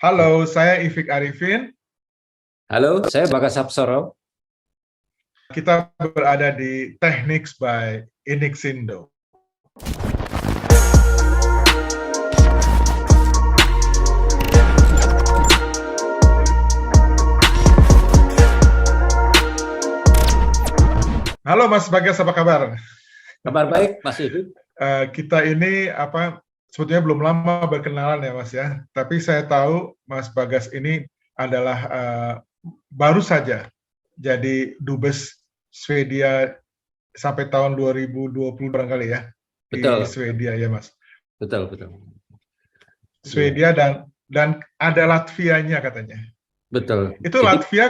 Halo, saya Ifik Arifin. Halo, saya Bagas Sapsoro. Kita berada di Techniques by Inixindo. Halo Mas Bagas, apa kabar? Kabar baik, Mas Ibu? Kita ini sebetulnya belum lama berkenalan ya Mas ya. Tapi saya tahu Mas Bagas ini adalah baru saja jadi dubes Swedia sampai tahun 2020 barangkali ya di Betul, Swedia ya Mas. betul, betul. Iya, Swedia dan ada Latvianya katanya. betul. Itu Jadi Latvia.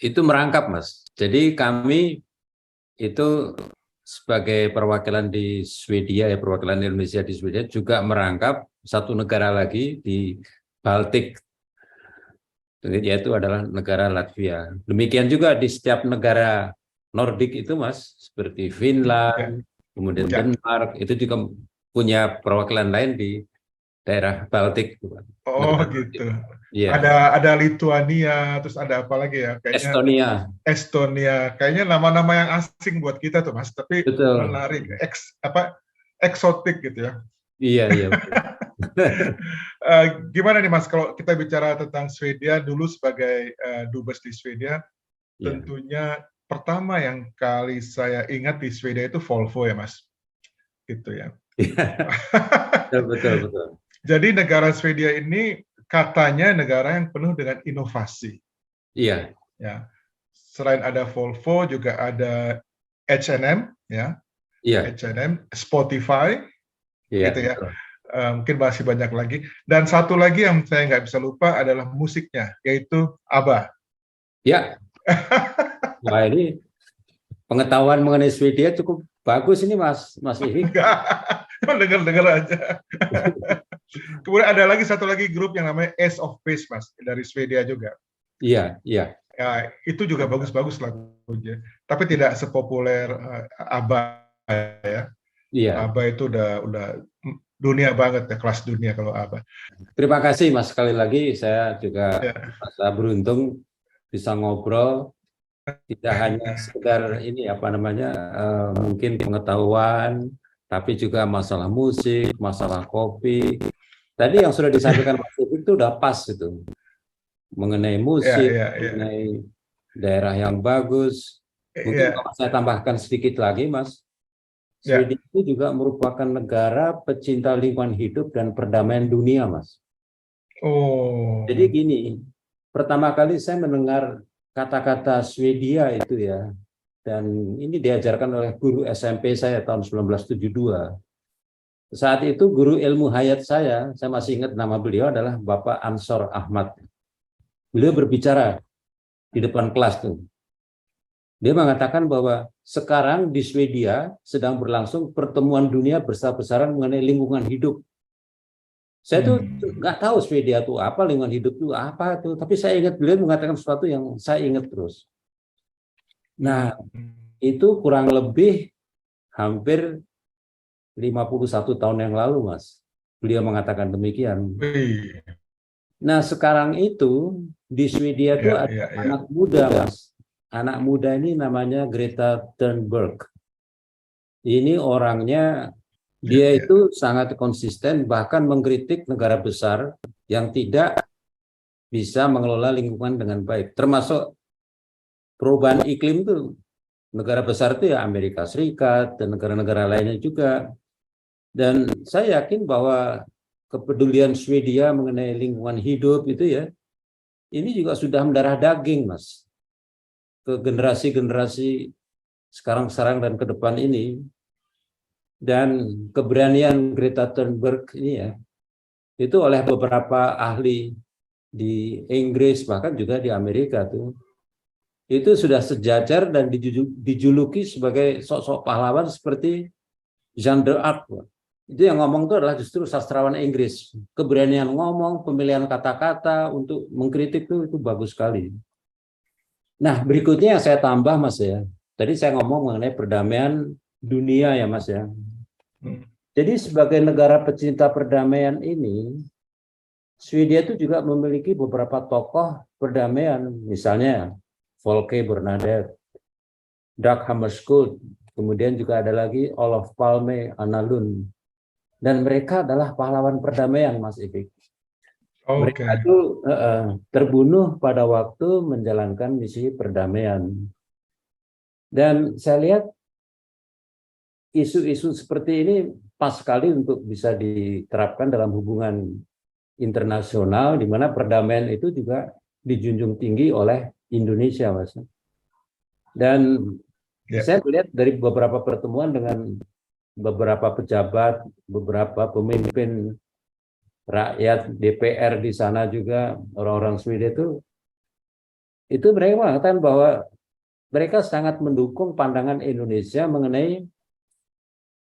itu merangkap, Mas. Jadi kami itu sebagai perwakilan di Swedia, ya perwakilan Indonesia di Swedia juga merangkap satu negara lagi di Baltik, yaitu adalah negara Latvia. Demikian juga di setiap negara Nordik itu, Mas, seperti Ya, Finland, kemudian ya. Denmark, itu juga punya perwakilan lain di daerah Baltik, Oh negara Baltik. gitu. Iya, Ada Lituania, terus ada apa lagi ya? Kayaknya Estonia, Estonia. Kayaknya nama-nama yang asing buat kita tuh Mas, tapi betul. menarik, eksotik gitu ya. Iya, iya, betul. Gimana nih Mas kalau kita bicara tentang Swedia dulu sebagai dubes di Swedia, Iya, tentunya pertama yang kali saya ingat di Swedia itu Volvo ya Mas, gitu ya. betul, betul, betul. Jadi negara Swedia ini katanya negara yang penuh dengan inovasi. Iya, Ya, selain ada Volvo juga ada H&M, ya, iya, H&M, Spotify, iya, gitu ya. betul. Mungkin masih banyak lagi. Dan satu lagi yang saya nggak bisa lupa adalah musiknya, yaitu ABBA. Ya, wah ini pengetahuan mengenai Swedia cukup bagus ini, Mas Ihik. Enggak, dengar-dengar aja. Kemudian ada lagi satu lagi grup yang namanya Ace of Base, Mas, dari Swedia juga. Iya, iya, Ya, itu juga bagus-bagus lagunya. Tapi tidak sepopuler ABBA ya. iya. ABBA itu udah dunia banget ya, kelas dunia kalau ABBA. Terima kasih, Mas. Sekali lagi saya juga Ya, merasa beruntung bisa ngobrol, tidak hanya sekedar ini apa namanya mungkin pengetahuan, tapi juga masalah musik, masalah kopi. Tadi yang sudah disampaikan Mas Ihik itu udah pas itu. Mengenai ya, musik, ya, ya, mengenai daerah yang bagus. Mungkin ya, kalau saya tambahkan sedikit lagi, Mas, ya. Swedia itu juga merupakan negara pecinta lingkungan hidup dan perdamaian dunia, Mas. Jadi Oh, gini, pertama kali saya mendengar kata-kata Swedia itu ya, dan ini diajarkan oleh guru SMP saya tahun 1972. Saat itu guru ilmu hayat saya masih ingat nama beliau adalah Bapak Ansor Ahmad. Beliau berbicara di depan kelas tuh. Dia mengatakan bahwa sekarang di Swedia sedang berlangsung pertemuan dunia besar-besaran mengenai lingkungan hidup. Saya tuh hmm. nggak tahu Swedia itu apa, lingkungan hidup itu apa tuh, tapi saya ingat beliau mengatakan sesuatu yang saya ingat terus. Nah, itu kurang lebih hampir 51 tahun yang lalu, Mas. Beliau mengatakan demikian. Wih, Nah, sekarang itu di Swedia itu ya, ada ya, ya, anak muda, Mas. Anak muda ini namanya Greta Thunberg. Ini orangnya, ya, dia ya. itu sangat konsisten, bahkan mengkritik negara besar yang tidak bisa mengelola lingkungan dengan baik. Termasuk perubahan iklim itu, negara besar itu ya Amerika Serikat dan negara-negara lainnya juga. Dan saya yakin bahwa kepedulian Swedia mengenai lingkungan hidup itu ya, ini juga sudah mendarah daging, Mas, ke generasi-generasi sekarang dan ke depan ini. Dan keberanian Greta Thunberg ini ya, itu oleh beberapa ahli di Inggris bahkan juga di Amerika tuh itu sudah sejajar dan dijuluki sebagai sosok pahlawan seperti Jean d'Arc. Itu yang ngomong itu adalah justru sastrawan Inggris. Keberanian ngomong, pemilihan kata-kata untuk mengkritik itu bagus sekali. Nah, berikutnya yang saya tambah, Mas ya. Tadi saya ngomong mengenai perdamaian dunia ya, Mas ya. Hmm. Jadi sebagai negara pecinta perdamaian ini, Swedia itu juga memiliki beberapa tokoh perdamaian, misalnya Folke Bernadotte, Dag Hammarskjöld, kemudian juga ada lagi Olof Palme, Anna Lund, dan mereka adalah pahlawan perdamaian, Mas Ipik. Oke. Mereka itu terbunuh pada waktu menjalankan misi perdamaian. Dan saya lihat isu-isu seperti ini pas sekali untuk bisa diterapkan dalam hubungan internasional, di mana perdamaian itu juga dijunjung tinggi oleh Indonesia, Mas. Dan saya melihat dari beberapa pertemuan dengan beberapa pejabat, beberapa pemimpin rakyat DPR di sana juga, orang-orang Swedia itu mereka mengatakan bahwa mereka sangat mendukung pandangan Indonesia mengenai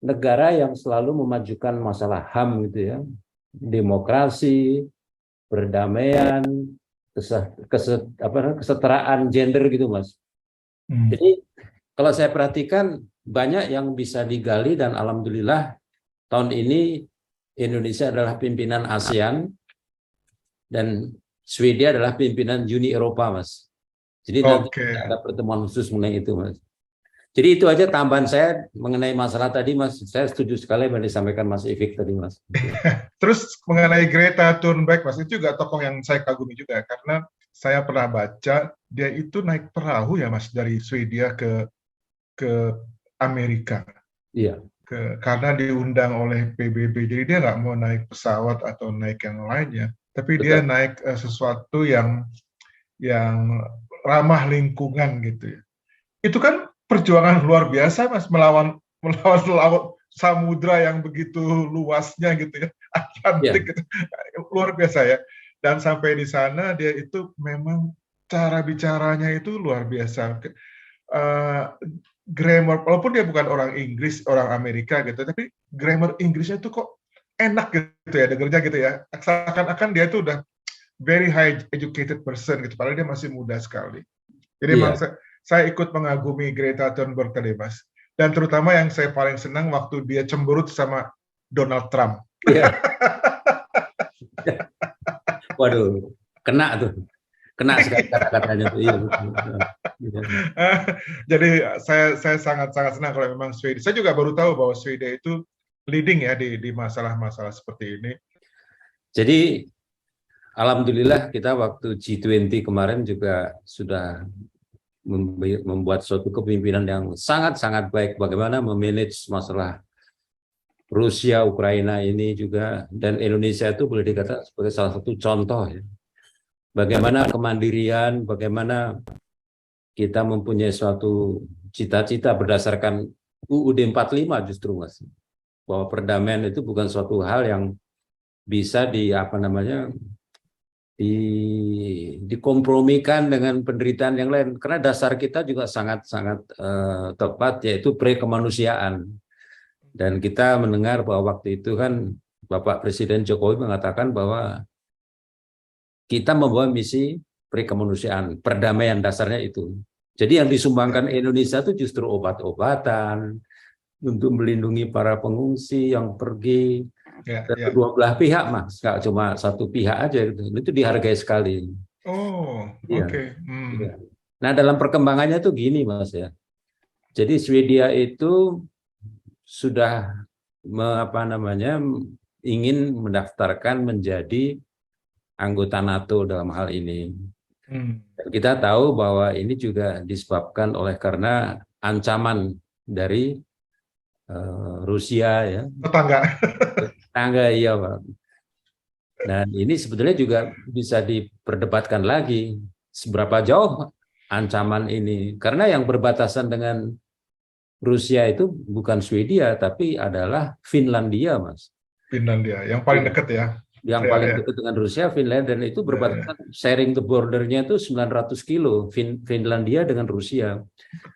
negara yang selalu memajukan masalah HAM gitu ya, demokrasi, perdamaian, kesetaraan gender gitu, Mas. Jadi kalau saya perhatikan banyak yang bisa digali, dan alhamdulillah tahun ini Indonesia adalah pimpinan ASEAN dan Swedia adalah pimpinan Uni Eropa, Mas. Jadi nanti ada pertemuan khusus mengenai itu, Mas. Jadi itu aja tambahan saya mengenai masalah tadi, Mas. Saya setuju sekali yang disampaikan Mas Ivik tadi, Mas. Terus mengenai Greta Thunberg, Mas, itu juga tokoh yang saya kagumi juga, karena saya pernah baca dia itu naik perahu ya, Mas, dari Swedia ke Amerika. Iya. Karena diundang oleh PBB, jadi dia nggak mau naik pesawat atau naik yang lainnya, tapi Betul. dia naik sesuatu yang ramah lingkungan gitu ya. Itu kan perjuangan luar biasa, Mas, melawan samudra yang begitu luasnya gitu ya, Atlantik gitu. Luar biasa ya. Dan sampai di sana dia itu memang cara bicaranya itu luar biasa. Grammar, walaupun dia bukan orang Inggris, orang Amerika gitu, tapi grammar Inggrisnya itu kok enak gitu ya, dengernya gitu ya. Seakan-akan dia itu udah very high educated person gitu, padahal dia masih muda sekali. Jadi memang saya ikut mengagumi Greta Thunberg tadi, Mas. Dan terutama yang saya paling senang waktu dia cemberut sama Donald Trump. Iya. Waduh, kena tuh. Kena sekali kata-katanya tuh. Iya. Jadi saya sangat senang kalau memang Swedia. Saya juga baru tahu bahwa Swedia itu leading ya di masalah-masalah seperti ini. Jadi alhamdulillah kita waktu G20 kemarin juga sudah membuat suatu kepemimpinan yang sangat-sangat baik bagaimana memanage masalah Rusia, Ukraina ini juga, dan Indonesia itu boleh dikatakan sebagai salah satu contoh ya. Bagaimana kemandirian, bagaimana kita mempunyai suatu cita-cita berdasarkan UUD 45 justru, Mas. Bahwa perdamaian itu bukan suatu hal yang bisa dikompromikan dengan penderitaan yang lain, karena dasar kita juga sangat-sangat tepat, yaitu pre-kemanusiaan. Dan kita mendengar bahwa waktu itu kan Bapak Presiden Jokowi mengatakan bahwa kita membawa misi pre-kemanusiaan, perdamaian dasarnya itu. Jadi yang disumbangkan Indonesia itu justru obat-obatan untuk melindungi para pengungsi yang pergi. Kedua belah pihak, Mas, nggak cuma satu pihak aja, itu dihargai sekali. Oh, iya. Oke. Iya. Nah, dalam perkembangannya tuh gini, Mas ya. Jadi Swedia itu sudah ingin mendaftarkan menjadi anggota NATO dalam hal ini. Dan kita tahu bahwa ini juga disebabkan karena ancaman dari Rusia ya. Tetangga, iya, Pak. Dan ini sebetulnya juga bisa diperdebatkan lagi seberapa jauh ancaman ini, karena yang berbatasan dengan Rusia itu bukan Swedia tapi adalah Finlandia, Mas. Finlandia, yang paling dekat ya. Yang paling dekat dengan Rusia, Finlandia, dan itu berbatasan sharing the bordernya itu 900 kilo Finlandia dengan Rusia.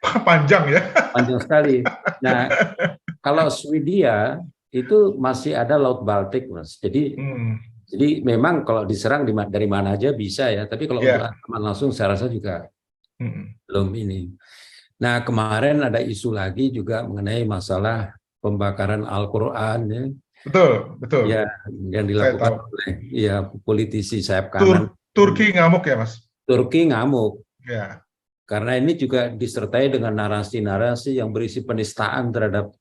Panjang ya. Panjang sekali. Nah, kalau Swedia itu masih ada Laut Baltik, Mas. Jadi memang kalau diserang dari mana aja bisa ya, tapi kalau untuk ancaman langsung saya rasa juga belum ini. Nah, kemarin ada isu lagi juga mengenai masalah pembakaran Al-Quran ya. Betul, betul. Ya, yang Saya dilakukan tahu. oleh ya politisi sayap kanan. Turki ngamuk ya, Mas? Turki ngamuk Ya, karena ini juga disertai dengan narasi-narasi yang berisi penistaan terhadap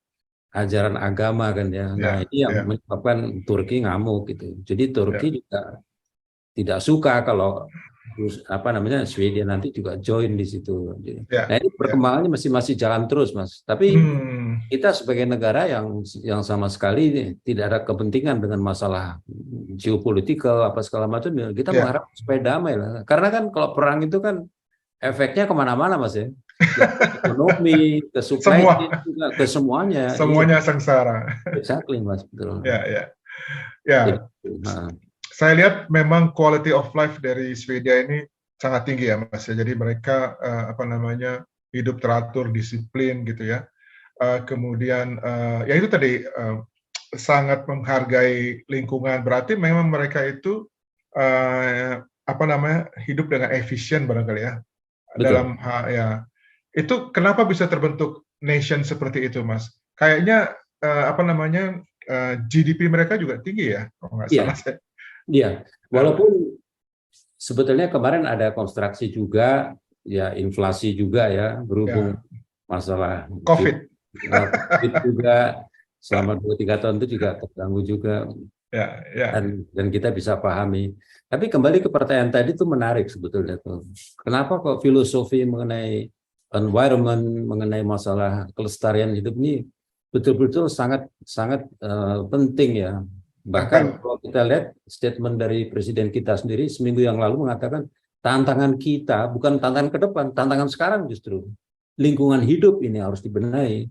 ajaran agama kan ya. Nah, ya, ini yang ya, menyebabkan Turki ngamuk gitu. Jadi ya, Turki juga tidak suka kalau apa namanya Swedia nanti juga join di situ. Nah, ya, ini ya. perkembangannya masih masih jalan terus, Mas. Tapi Hmm, kita sebagai negara yang sama sekali tidak ada kepentingan dengan masalah geopolitikal apa segala macam, ya kita ya. mengharap supaya damai lah. Karena kan kalau perang itu kan efeknya kemana-mana, Mas ya. Ya, ke ekonomi, ke supply Semua, chain juga, ke semuanya. Iya, semuanya sengsara. exactly, Mas, betul. Ya, ya, Jadi, ya. nah, Saya lihat memang quality of life dari Swedia ini sangat tinggi ya, Mas. Jadi mereka apa namanya hidup teratur, disiplin gitu ya. Kemudian ya itu tadi sangat menghargai lingkungan. Berarti memang mereka itu apa namanya hidup dengan efisien barangkali ya betul. dalam ya itu kenapa bisa terbentuk nation seperti itu, Mas? Kayaknya apa namanya GDP mereka juga tinggi ya, kalau nggak Iya, salah saya. iya. Nah, Walaupun sebetulnya kemarin ada konstruksi juga, ya inflasi juga ya, berhubung ya, masalah COVID. COVID juga selama 2-3 tahun itu juga terganggu juga, Ya, ya. dan kita bisa pahami. Tapi kembali ke pertanyaan tadi itu menarik sebetulnya tuh. Kenapa kok filosofi mengenai environment, mengenai masalah kelestarian hidup ini betul-betul sangat sangat penting ya. Bahkan Tempel. kalau kita lihat statement dari presiden kita sendiri seminggu yang lalu mengatakan tantangan kita bukan tantangan ke depan, tantangan sekarang justru. Lingkungan hidup ini harus dibenahi.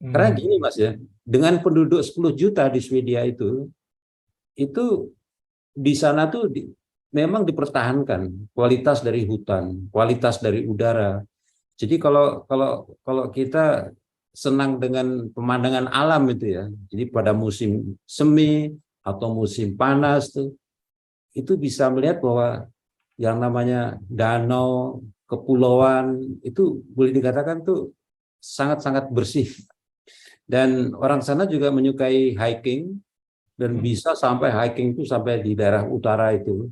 Karena gini Hmm. Mas ya, dengan penduduk 10 juta di Swedia itu di sana tuh memang dipertahankan kualitas dari hutan, kualitas dari udara. Jadi kalau kalau kalau kita senang dengan pemandangan alam itu ya, jadi pada musim semi atau musim panas tuh, itu bisa melihat bahwa yang namanya danau, kepulauan itu boleh dikatakan tuh sangat-sangat bersih. Dan orang sana juga menyukai hiking dan bisa sampai hiking itu sampai di daerah utara itu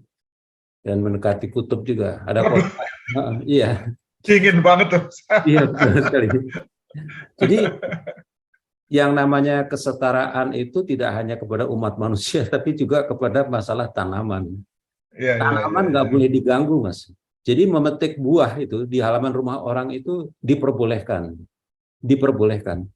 dan mendekati kutub juga. Ada Waduh, kota. Iya, dingin banget tuh. iya betul sekali. Jadi yang namanya kesetaraan itu tidak hanya kepada umat manusia, tapi juga kepada masalah tanaman. Iya, iya, iya, Tanaman nggak iya. boleh diganggu, Mas. Jadi memetik buah itu di halaman rumah orang itu diperbolehkan, diperbolehkan.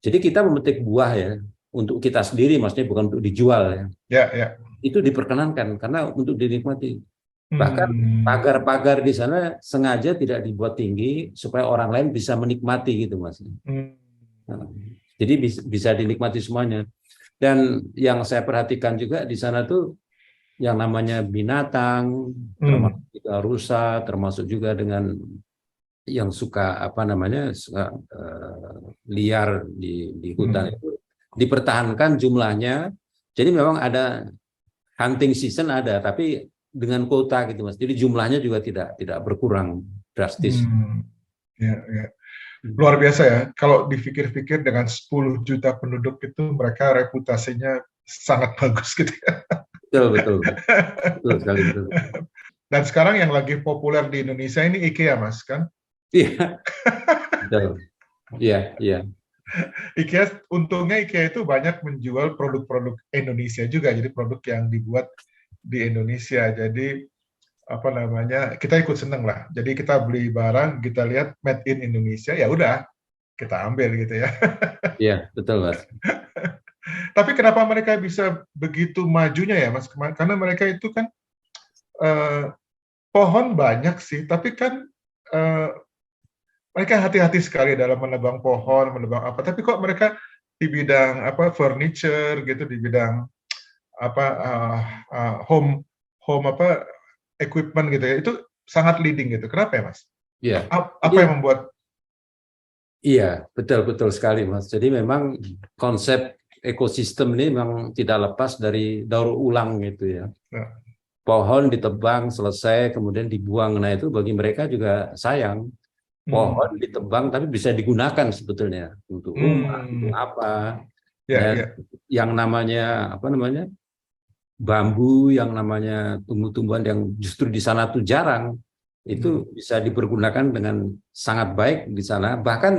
Jadi kita memetik buah ya untuk kita sendiri, maksudnya bukan untuk dijual ya. Ya, ya. Itu diperkenankan karena untuk dinikmati. Bahkan Hmm. pagar-pagar di sana sengaja tidak dibuat tinggi supaya orang lain bisa menikmati gitu, Mas. Hmm. Nah, jadi bisa dinikmati semuanya. Dan yang saya perhatikan juga di sana tuh yang namanya binatang, termasuk Hmm. juga rusa, termasuk juga dengan yang suka apa namanya suka, liar di hutan Hmm. itu dipertahankan jumlahnya. Jadi memang ada hunting season ada, tapi dengan kuota gitu Mas. Jadi jumlahnya juga tidak berkurang drastis. Hmm. Ya, ya. Luar biasa ya. Kalau dipikir-pikir dengan 10 juta penduduk itu mereka reputasinya sangat bagus gitu ya. Betul, betul, betul sekali betul. Dan sekarang yang lagi populer di Indonesia ini IKEA, Mas, kan? Iya, betul. Iya, iya. IKEA, untungnya IKEA itu banyak menjual produk-produk Indonesia juga, jadi produk yang dibuat di Indonesia. Jadi apa namanya, kita ikut seneng lah. Jadi kita beli barang, kita lihat made in Indonesia, ya udah kita ambil gitu ya. Iya, betul, Mas. Tapi kenapa mereka bisa begitu majunya ya, Mas? Karena mereka itu kan eh, pohon banyak sih, tapi kan eh, mereka hati-hati sekali dalam menebang pohon, menebang apa. Tapi kok mereka di bidang apa furniture gitu, di bidang apa home home apa equipment gitu ya, itu sangat leading gitu. Kenapa ya, Mas? Iya. Jadi Apa yang membuat iya, betul-betul sekali, Mas. Jadi memang konsep ekosistem ini memang tidak lepas dari daur ulang gitu ya. nah, Pohon ditebang selesai kemudian dibuang. Nah, itu bagi mereka juga sayang. Pohon hmm, ditebang tapi bisa digunakan sebetulnya untuk rumah, untuk hmm, apa. Ya, Dan ya. yang namanya apa namanya bambu, yang namanya tumbuh-tumbuhan yang justru di sana tuh jarang, itu bisa dipergunakan dengan sangat baik di sana. Bahkan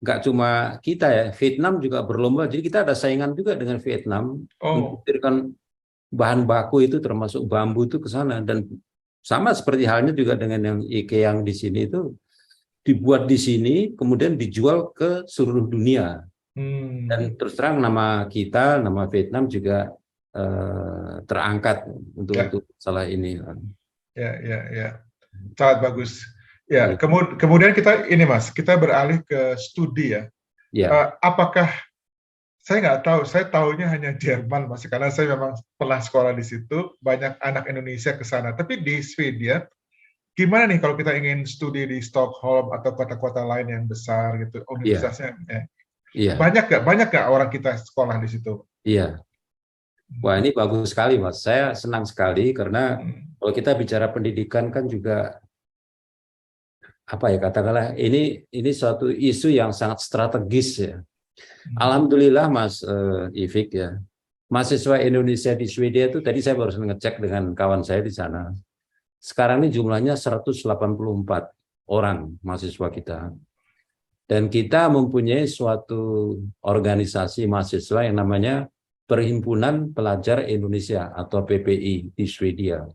nggak cuma kita ya, Vietnam juga berlomba. Jadi kita ada saingan juga dengan Vietnam untuk Oh, memberikan bahan baku itu termasuk bambu itu ke sana. Dan sama seperti halnya juga dengan yang IKEA yang di sini itu dibuat di sini, kemudian dijual ke seluruh dunia. Dan terus terang nama kita, nama Vietnam juga terangkat ya, untuk masalah ini. ya, ya, ya. Sangat bagus. Ya, Iya. kemudian kita ini Mas, kita beralih ke studi ya. Ya, Apakah saya nggak tahu, saya tahunya hanya Jerman Mas, karena saya memang pernah sekolah di situ, banyak anak Indonesia ke sana. Tapi di Swedia, gimana nih kalau kita ingin studi di Stockholm atau kota-kota lain yang besar gitu, iya, universitasnya iya, banyak gak orang kita sekolah di situ? iya. Wah, ini bagus sekali, Mas. Saya senang sekali karena Hmm. kalau kita bicara pendidikan kan juga apa ya katakanlah ini suatu isu yang sangat strategis ya. Alhamdulillah Mas Ivik ya. Mahasiswa Indonesia di Swedia itu tadi saya baru ngecek dengan kawan saya di sana. Sekarang ini jumlahnya 184 orang mahasiswa kita. Dan kita mempunyai suatu organisasi mahasiswa yang namanya Perhimpunan Pelajar Indonesia atau PPI di Swedia.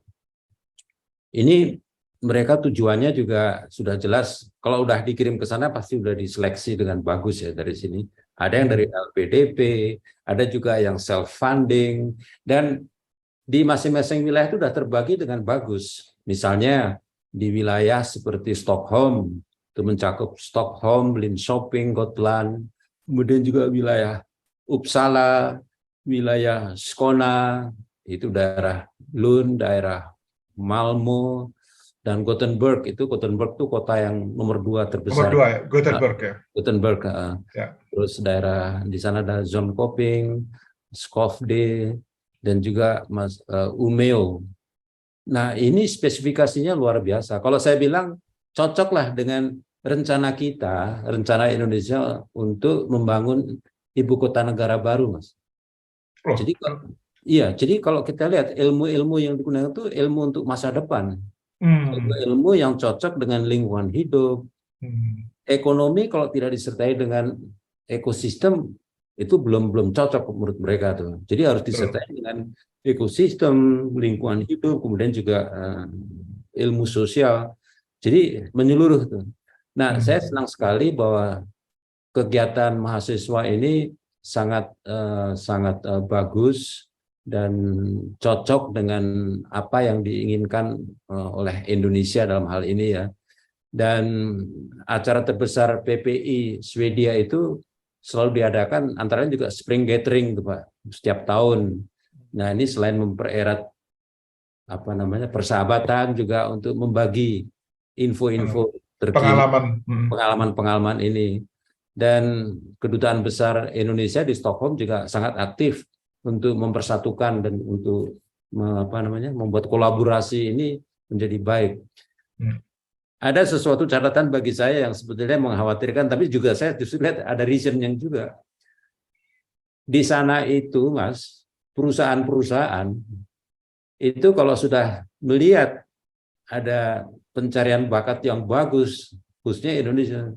Ini mereka tujuannya juga sudah jelas. Kalau udah dikirim ke sana pasti udah diseleksi dengan bagus ya dari sini. Ada yang dari LPDP, ada juga yang self funding, dan di masing-masing wilayah itu sudah terbagi dengan bagus. Misalnya di wilayah seperti Stockholm, itu mencakup Stockholm, Linköping, Gotland, kemudian juga wilayah Uppsala, wilayah Skåne, itu daerah Lund, daerah Malmo, dan Gothenburg. Gothenburg itu kota yang nomor 2 Nomor terbesar. 2 ya, Gothenburg ya. Gothenburg. Ya. Terus daerah di sana ada Zonkoping, Skövde, dan juga Umeå. Nah, ini spesifikasinya luar biasa. Kalau saya bilang cocoklah dengan rencana kita, rencana Indonesia untuk membangun ibu kota negara baru, Mas. Loh, Jadi iya, jadi kalau kita lihat ilmu-ilmu yang digunakan itu ilmu untuk masa depan, ilmu yang cocok dengan lingkungan hidup, ekonomi kalau tidak disertai dengan ekosistem itu belum cocok menurut mereka tuh. Jadi harus disertai dengan ekosistem, lingkungan hidup, kemudian juga ilmu sosial. Jadi menyeluruh tuh. Nah, saya senang sekali bahwa kegiatan mahasiswa ini sangat bagus dan cocok dengan apa yang diinginkan oleh Indonesia dalam hal ini ya. Dan acara terbesar PPI Swedia itu selalu diadakan antara juga Spring Gathering tuh Pak, setiap tahun. Nah, ini selain mempererat apa namanya persahabatan juga untuk membagi info-info terkini, pengalaman. pengalaman-pengalaman ini. Dan Kedutaan Besar Indonesia di Stockholm juga sangat aktif untuk mempersatukan dan untuk apa namanya membuat kolaborasi ini menjadi baik. Ada sesuatu catatan bagi saya yang sebetulnya mengkhawatirkan, tapi juga saya justru lihat ada reason yang juga. Di sana itu, Mas, perusahaan-perusahaan itu kalau sudah melihat ada pencarian bakat yang bagus, khususnya Indonesia,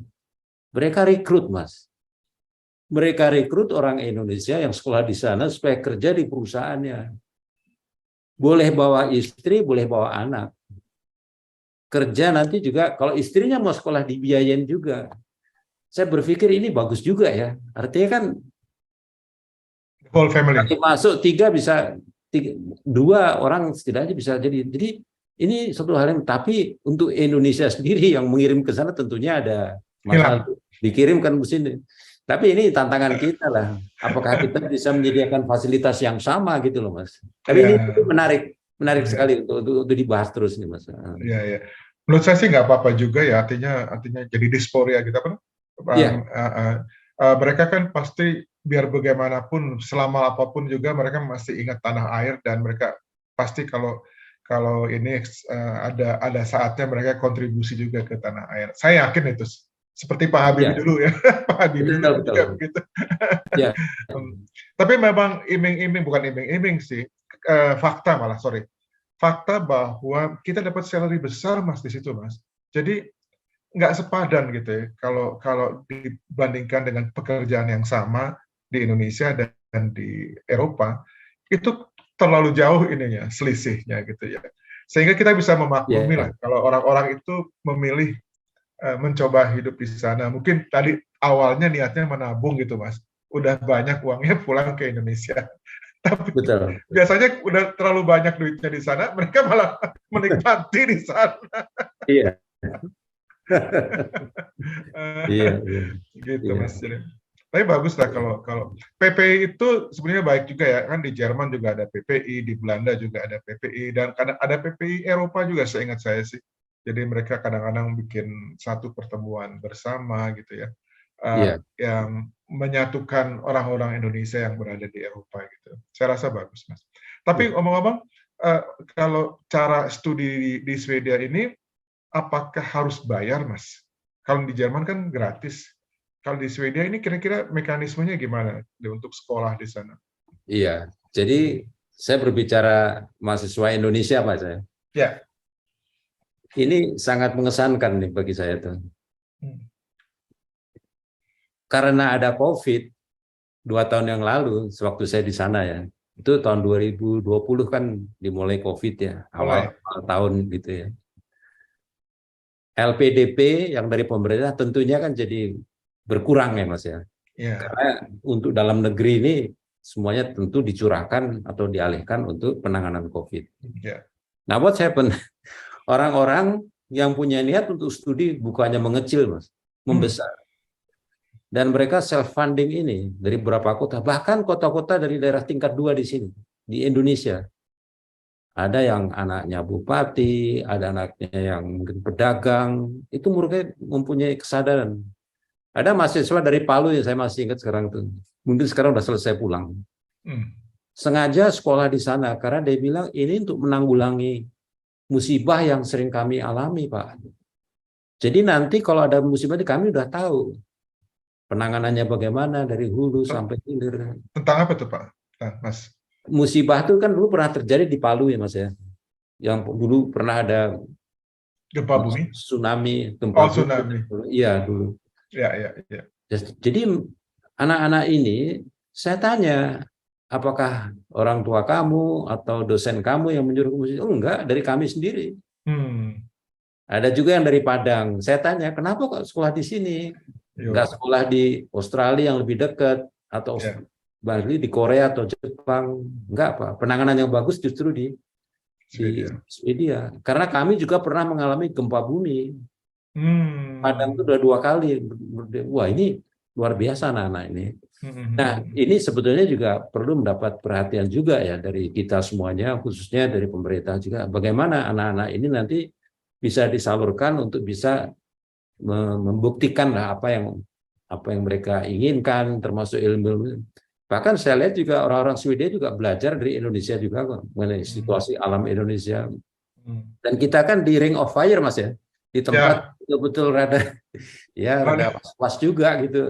mereka rekrut, Mas. Mereka rekrut orang Indonesia yang sekolah di sana supaya kerja di perusahaannya. Boleh bawa istri, boleh bawa anak. Kerja nanti juga, kalau istrinya mau sekolah dibiayain juga. Saya berpikir ini bagus juga ya. Artinya kan Whole family. masuk 3 bisa 2 orang setidaknya bisa jadi ini satu hal yang, tapi untuk Indonesia sendiri yang mengirim ke sana tentunya ada masalah. Hilang. Dikirimkan ke sini. Tapi ini tantangan kita lah. Apakah kita bisa menyediakan fasilitas yang sama gitu loh, Mas. Tapi ini Ya, menarik ya, sekali untuk dibahas terus nih, Mas. ya, ya. Menurut saya sih nggak apa-apa juga ya, artinya jadi disporia kita apa? Iya, Mereka kan pasti biar bagaimanapun selama apapun juga mereka masih ingat tanah air dan mereka pasti kalau ini ada saatnya mereka kontribusi juga ke tanah air. Saya yakin itu seperti Pak Habibie Ya, dulu ya. Pak Habibie dulu betul, kan betul. juga begitu. Ya, Tapi memang iming-iming, bukan iming-iming sih, fakta malah, sorry. Fakta bahwa kita dapat salary besar Mas di situ Mas. Jadi nggak sepadan gitu ya kalau kalau dibandingkan dengan pekerjaan yang sama di Indonesia dan di Eropa, itu terlalu jauh ininya selisihnya gitu ya, sehingga kita bisa memaklumi lah ya, kalau orang-orang itu memilih mencoba hidup di sana. Mungkin tadi awalnya niatnya menabung gitu Mas, udah banyak uangnya pulang ke Indonesia. Tapi betul. biasanya udah terlalu banyak duitnya di sana, mereka malah menikmati di sana. Iya, iya, Eh, iya, gitu iya, Mas. Jadi, tapi bagus lah kalau kalau PPI itu sebenarnya baik juga ya, kan di Jerman juga ada PPI, di Belanda juga ada PPI, dan kadang ada PPI Eropa juga seingat saya sih. Jadi mereka kadang-kadang bikin satu pertemuan bersama gitu ya, iya. yang menyatukan orang-orang Indonesia yang berada di Eropa gitu. Saya rasa bagus Mas. Tapi ngomong-ngomong, eh, kalau cara studi di Swedia ini, apakah harus bayar Mas? Kalau di Jerman kan gratis. Kalau di Swedia ini kira-kira mekanismenya gimana untuk sekolah di sana? Iya. Jadi saya berbicara mahasiswa Indonesia, Pak saya. Ya. Ini sangat mengesankan nih bagi saya tuh. Hmm. Karena ada COVID 2 tahun yang lalu, sewaktu saya di sana ya, itu tahun 2020 kan dimulai COVID ya, awal Mulai. tahun gitu ya. LPDP yang dari pemerintah tentunya kan jadi berkurang ya Mas ya. Ya. Karena untuk dalam negeri ini semuanya tentu dicurahkan atau dialihkan untuk penanganan COVID. Ya. Nah, what happened? Orang-orang yang punya niat untuk studi bukannya mengecil, Mas, membesar. Dan mereka self-funding ini dari beberapa kota, bahkan kota-kota dari daerah tingkat 2 di sini, di Indonesia. Ada yang anaknya bupati, ada anaknya yang mungkin pedagang, itu mereka mempunyai kesadaran. Ada mahasiswa dari Palu yang saya masih ingat sekarang itu, mungkin sekarang udah selesai pulang. Sengaja sekolah di sana karena dia bilang ini untuk menanggulangi musibah yang sering kami alami, Pak. Jadi nanti kalau ada musibah ini kami udah tahu penanganannya bagaimana dari hulu sampai hilir. Tentang apa tuh Pak? Nah, Mas. Musibah itu kan dulu pernah terjadi di Palu ya Mas ya. Yang dulu pernah ada Gempa bumi? tsunami, Oh, gempa bumi. tsunami. Iya dulu. Ya, ya, ya. Jadi anak-anak ini saya tanya, apakah orang tua kamu atau dosen kamu yang menyuruh kamu? Oh enggak, dari kami sendiri. Ada juga yang dari Padang. Saya tanya, kenapa kok sekolah di sini? Enggak sekolah di Australia yang lebih dekat atau Bali di Korea atau Jepang? Enggak, Pak. Penanganan yang bagus justru di Swedia. Karena kami juga pernah mengalami gempa bumi. Padang itu udah 2 kali. Wah, ini luar biasa anak-anak ini. Nah, ini sebetulnya juga perlu mendapat perhatian juga ya dari kita semuanya, khususnya dari pemerintah juga. Bagaimana anak-anak ini nanti bisa disalurkan untuk bisa membuktikan lah apa yang mereka inginkan, termasuk ilmu. Bahkan saya lihat juga orang-orang Swedia juga belajar dari Indonesia juga mengenai situasi alam Indonesia. Dan kita kan di Ring of Fire Mas ya, di tempat betul-betul rada was-was juga gitu.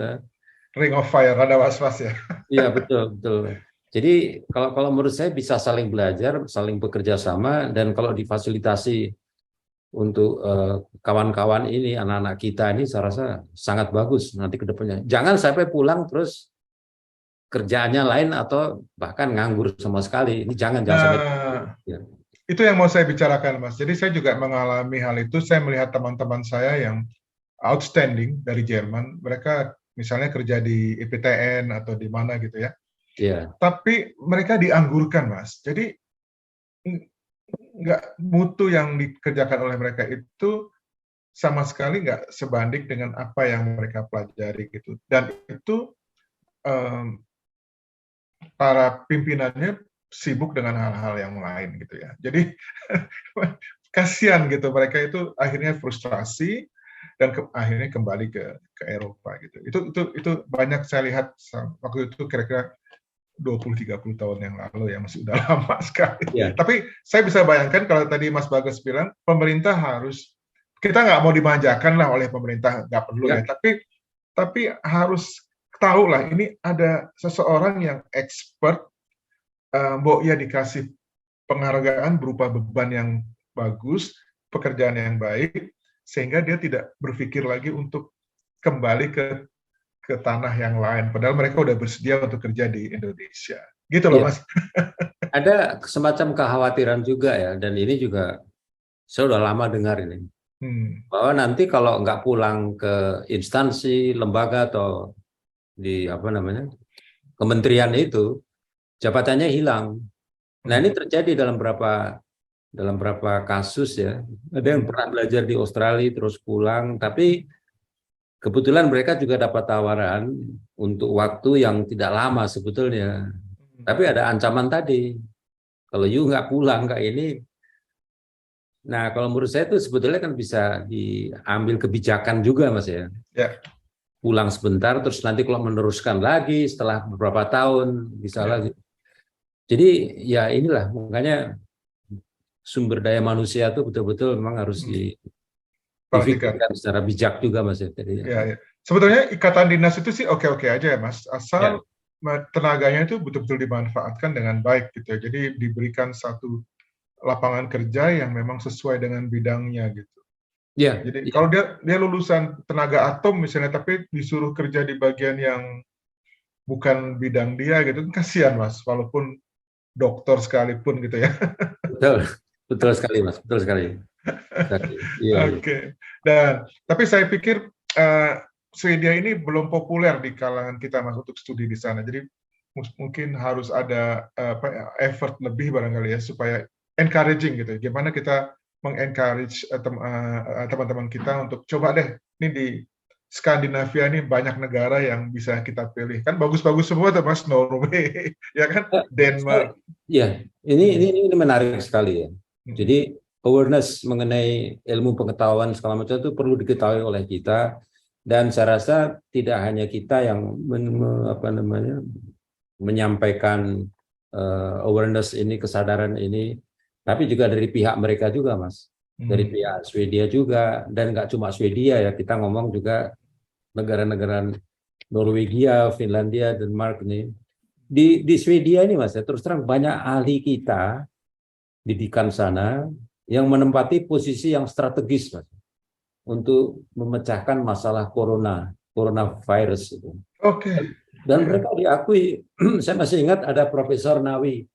Ring of Fire, rada was-was ya. Iya betul betul. Jadi kalau menurut saya bisa saling belajar, saling bekerja sama, dan kalau difasilitasi untuk kawan-kawan ini, anak-anak kita ini, saya rasa sangat bagus nanti ke depannya. Jangan sampai pulang terus kerjaannya lain atau bahkan nganggur sama sekali. Ini jangan sampai. Ya. Itu yang mau saya bicarakan, Mas. Jadi saya juga mengalami hal itu. Saya melihat teman-teman saya yang outstanding dari Jerman. Mereka misalnya kerja di IPTN atau di mana gitu ya. Yeah. Tapi mereka dianggurkan, Mas. Jadi nggak, mutu yang dikerjakan oleh mereka itu sama sekali nggak sebanding dengan apa yang mereka pelajari gitu. Dan itu para pimpinannya sibuk dengan hal-hal yang lain gitu ya. Jadi kasihan gitu, mereka itu akhirnya frustrasi dan akhirnya kembali ke Eropa gitu. Itu banyak saya lihat waktu itu kira-kira 20-30 tahun yang lalu ya, masih udah lama sekali. Yeah. Tapi saya bisa bayangkan kalau tadi Mas Bagas bilang pemerintah harus kita nggak mau dimanjakan lah oleh pemerintah, nggak perlu ya. Tapi harus tahu lah, ini ada seseorang yang expert, Mbok ya dikasih penghargaan berupa beban yang bagus, pekerjaan yang baik, sehingga dia tidak berpikir lagi untuk kembali ke tanah yang lain. Padahal mereka udah bersedia untuk kerja di Indonesia. Gitu loh, Mas. Ada semacam kekhawatiran juga ya, dan ini juga saya udah lama dengar ini. Bahwa nanti kalau nggak pulang ke instansi, lembaga atau di kementerian itu, jabatannya hilang. Nah ini terjadi dalam berapa kasus ya. Ada yang pernah belajar di Australia terus pulang, tapi kebetulan mereka juga dapat tawaran untuk waktu yang tidak lama sebetulnya. Tapi ada ancaman tadi, kalau you nggak pulang kayak ini. Nah, kalau menurut saya itu sebetulnya kan bisa diambil kebijakan juga, Mas ya. Pulang sebentar, terus nanti kalau meneruskan lagi setelah beberapa tahun bisa lagi. Jadi ya inilah, makanya sumber daya manusia itu betul-betul memang harus difikirkan secara bijak juga, Mas ya. Ya. Sebetulnya ikatan dinas itu sih oke-oke aja ya, Mas. Asal tenaganya itu betul-betul dimanfaatkan dengan baik gitu. Jadi diberikan satu lapangan kerja yang memang sesuai dengan bidangnya gitu. Jadi kalau dia lulusan tenaga atom misalnya, tapi disuruh kerja di bagian yang bukan bidang dia gitu, kasihan Mas, walaupun dokter sekalipun gitu ya. Betul sekali Mas, betul sekali. Oke. Dan tapi saya pikir Swedia ini belum populer di kalangan kita Mas untuk studi di sana. Jadi mungkin harus ada effort lebih barangkali ya supaya encouraging gitu. Gimana kita mengencourage teman-teman kita untuk coba deh, ini di Skandinavia ini banyak negara yang bisa kita pilih. Kan bagus-bagus semua tuh Mas, Norway, ya kan? Denmark. Ya, ini menarik sekali ya. Jadi awareness mengenai ilmu pengetahuan segala macam itu perlu diketahui oleh kita, dan saya rasa tidak hanya kita yang menyampaikan awareness ini, kesadaran ini, tapi juga dari pihak mereka juga, Mas. Dari pihak Swedia juga, dan nggak cuma Swedia ya, kita ngomong juga negara-negara Norwegia, Finlandia, Denmark ini. Di Swedia ini, Mas, ya, terus terang banyak ahli kita didikan sana yang menempati posisi yang strategis, Mas, untuk memecahkan masalah coronavirus itu. Dan mereka diakui. Saya masih ingat ada Profesor Nawi.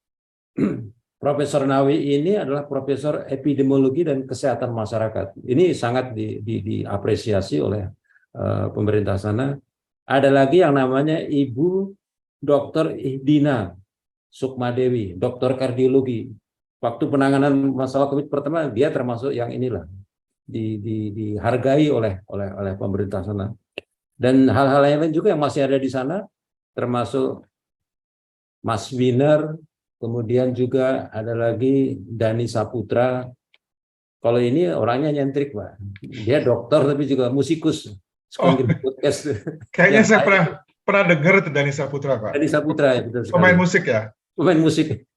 Profesor Nawi ini adalah profesor epidemiologi dan kesehatan masyarakat. Ini sangat diapresiasi oleh pemerintah sana. Ada lagi yang namanya Ibu Dr. Ihdina Sukmadewi, dokter kardiologi. Waktu penanganan masalah COVID pertama, dia termasuk yang inilah dihargai oleh pemerintah sana. Dan hal-hal lain juga yang masih ada di sana, termasuk Mas Wiener, kemudian juga ada lagi Dani Saputra. Kalau ini orangnya nyentrik, Pak. Dia dokter tapi juga musikus. Kayaknya saya pernah dengar itu Dani Saputra, Pak. Dani Saputra, ya, betul sekali. Pemain musik ya? Pemain musik.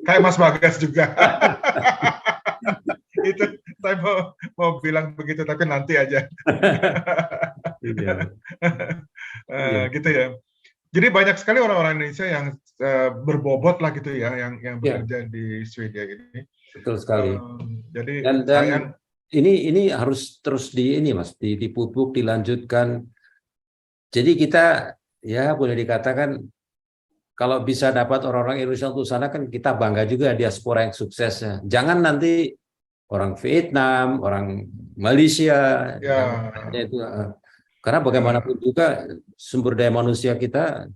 Kayak Mas Bagas juga. Itu saya mau bilang begitu, tapi nanti aja. Gitu ya. Jadi banyak sekali orang-orang Indonesia yang berbobot lah gitu ya, yang bekerja di Swedia ini. Betul sekali. Jadi dan ini harus terus Mas, dipupuk, dilanjutkan. Jadi kita ya boleh dikatakan kalau bisa dapat orang-orang Indonesia untuk sana, kan kita bangga juga diaspora yang sukses ya. Jangan nanti orang Vietnam, orang Malaysia, itu. Karena bagaimanapun juga sumber daya manusia kita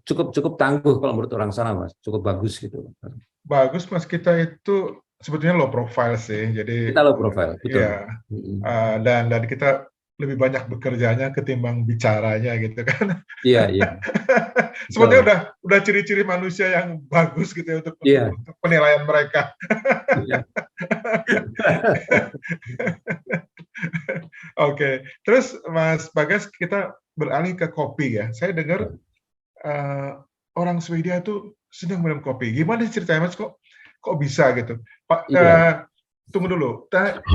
cukup tangguh kalau menurut orang sana, Mas. Cukup bagus gitu. Bagus, Mas. Kita itu sebetulnya low profile sih. Jadi kita low profile, betul. Ya, dan kita lebih banyak bekerjanya ketimbang bicaranya gitu kan. Iya. Sebetulnya udah ciri-ciri manusia yang bagus gitu ya untuk penilaian mereka. Oke. Terus Mas Bagas, kita beralih ke kopi ya. Saya dengar orang Swedia itu senang minum kopi. Gimana ceritanya Mas, kok bisa gitu? tunggu dulu.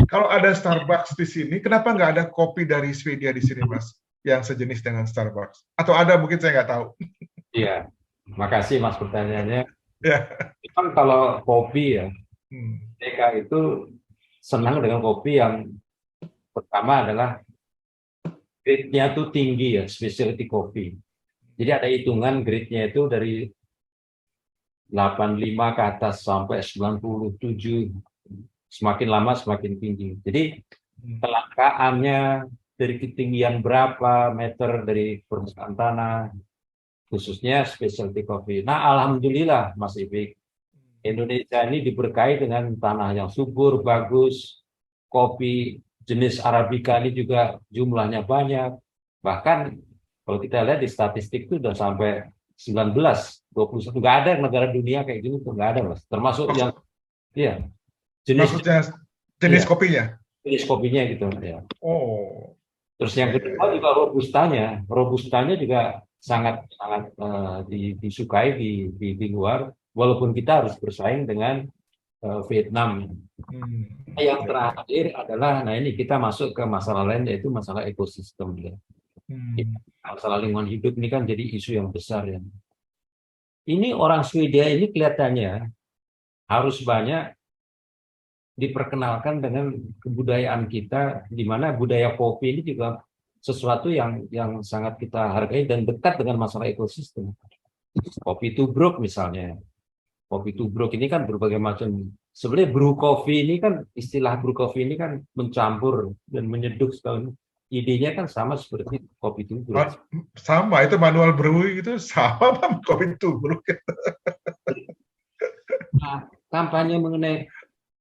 Kalau ada Starbucks di sini, kenapa nggak ada kopi dari Swedia di sini, Mas? Yang sejenis dengan Starbucks? Atau ada, mungkin saya nggak tahu. Iya, makasih Mas pertanyaannya. Ya. Kan kalau kopi ya, Hmm. mereka itu senang dengan kopi yang pertama adalah grade-nya tuh tinggi ya, specialty coffee. Jadi ada hitungan grade-nya itu dari 85 ke atas sampai 97. Semakin lama semakin tinggi. Jadi kelangkaannya dari ketinggian berapa meter dari permukaan tanah, khususnya specialty coffee. Nah, alhamdulillah Mas Ipik, Indonesia ini diberkahi dengan tanah yang subur, bagus, kopi jenis Arabica ini juga jumlahnya banyak. Bahkan kalau kita lihat di statistik itu sudah sampai 19, 21. Nggak ada negara dunia kayak gini tuh, nggak ada Mas. Termasuk yang, iya, jenis, Maksudnya jenis iya, kopinya? jenis kopinya gitu ya. Oh, Terus yang ya, ya, kedua ya. juga robustanya juga sangat sangat disukai di luar, walaupun kita harus bersaing dengan Vietnam. Yang Ya, ya. terakhir adalah, nah ini kita masuk ke masalah lain, yaitu masalah ekosistem ya. Hmm. Masalah lingkungan hidup ini kan jadi isu yang besar ya. Ini orang Swedia ini kelihatannya harus banyak diperkenalkan dengan kebudayaan kita, di mana budaya kopi ini juga sesuatu yang sangat kita hargai dan dekat dengan masalah ekosistem. Kopi tubruk misalnya, kopi tubruk ini kan berbagai macam. Sebenarnya brew coffee ini kan, istilah brew coffee ini kan mencampur dan menyeduh sekali. Idenya kan sama seperti kopi tubruk. Sama, itu manual brewing itu sama Pak, kopi tubruk. Nah, kampanye mengenai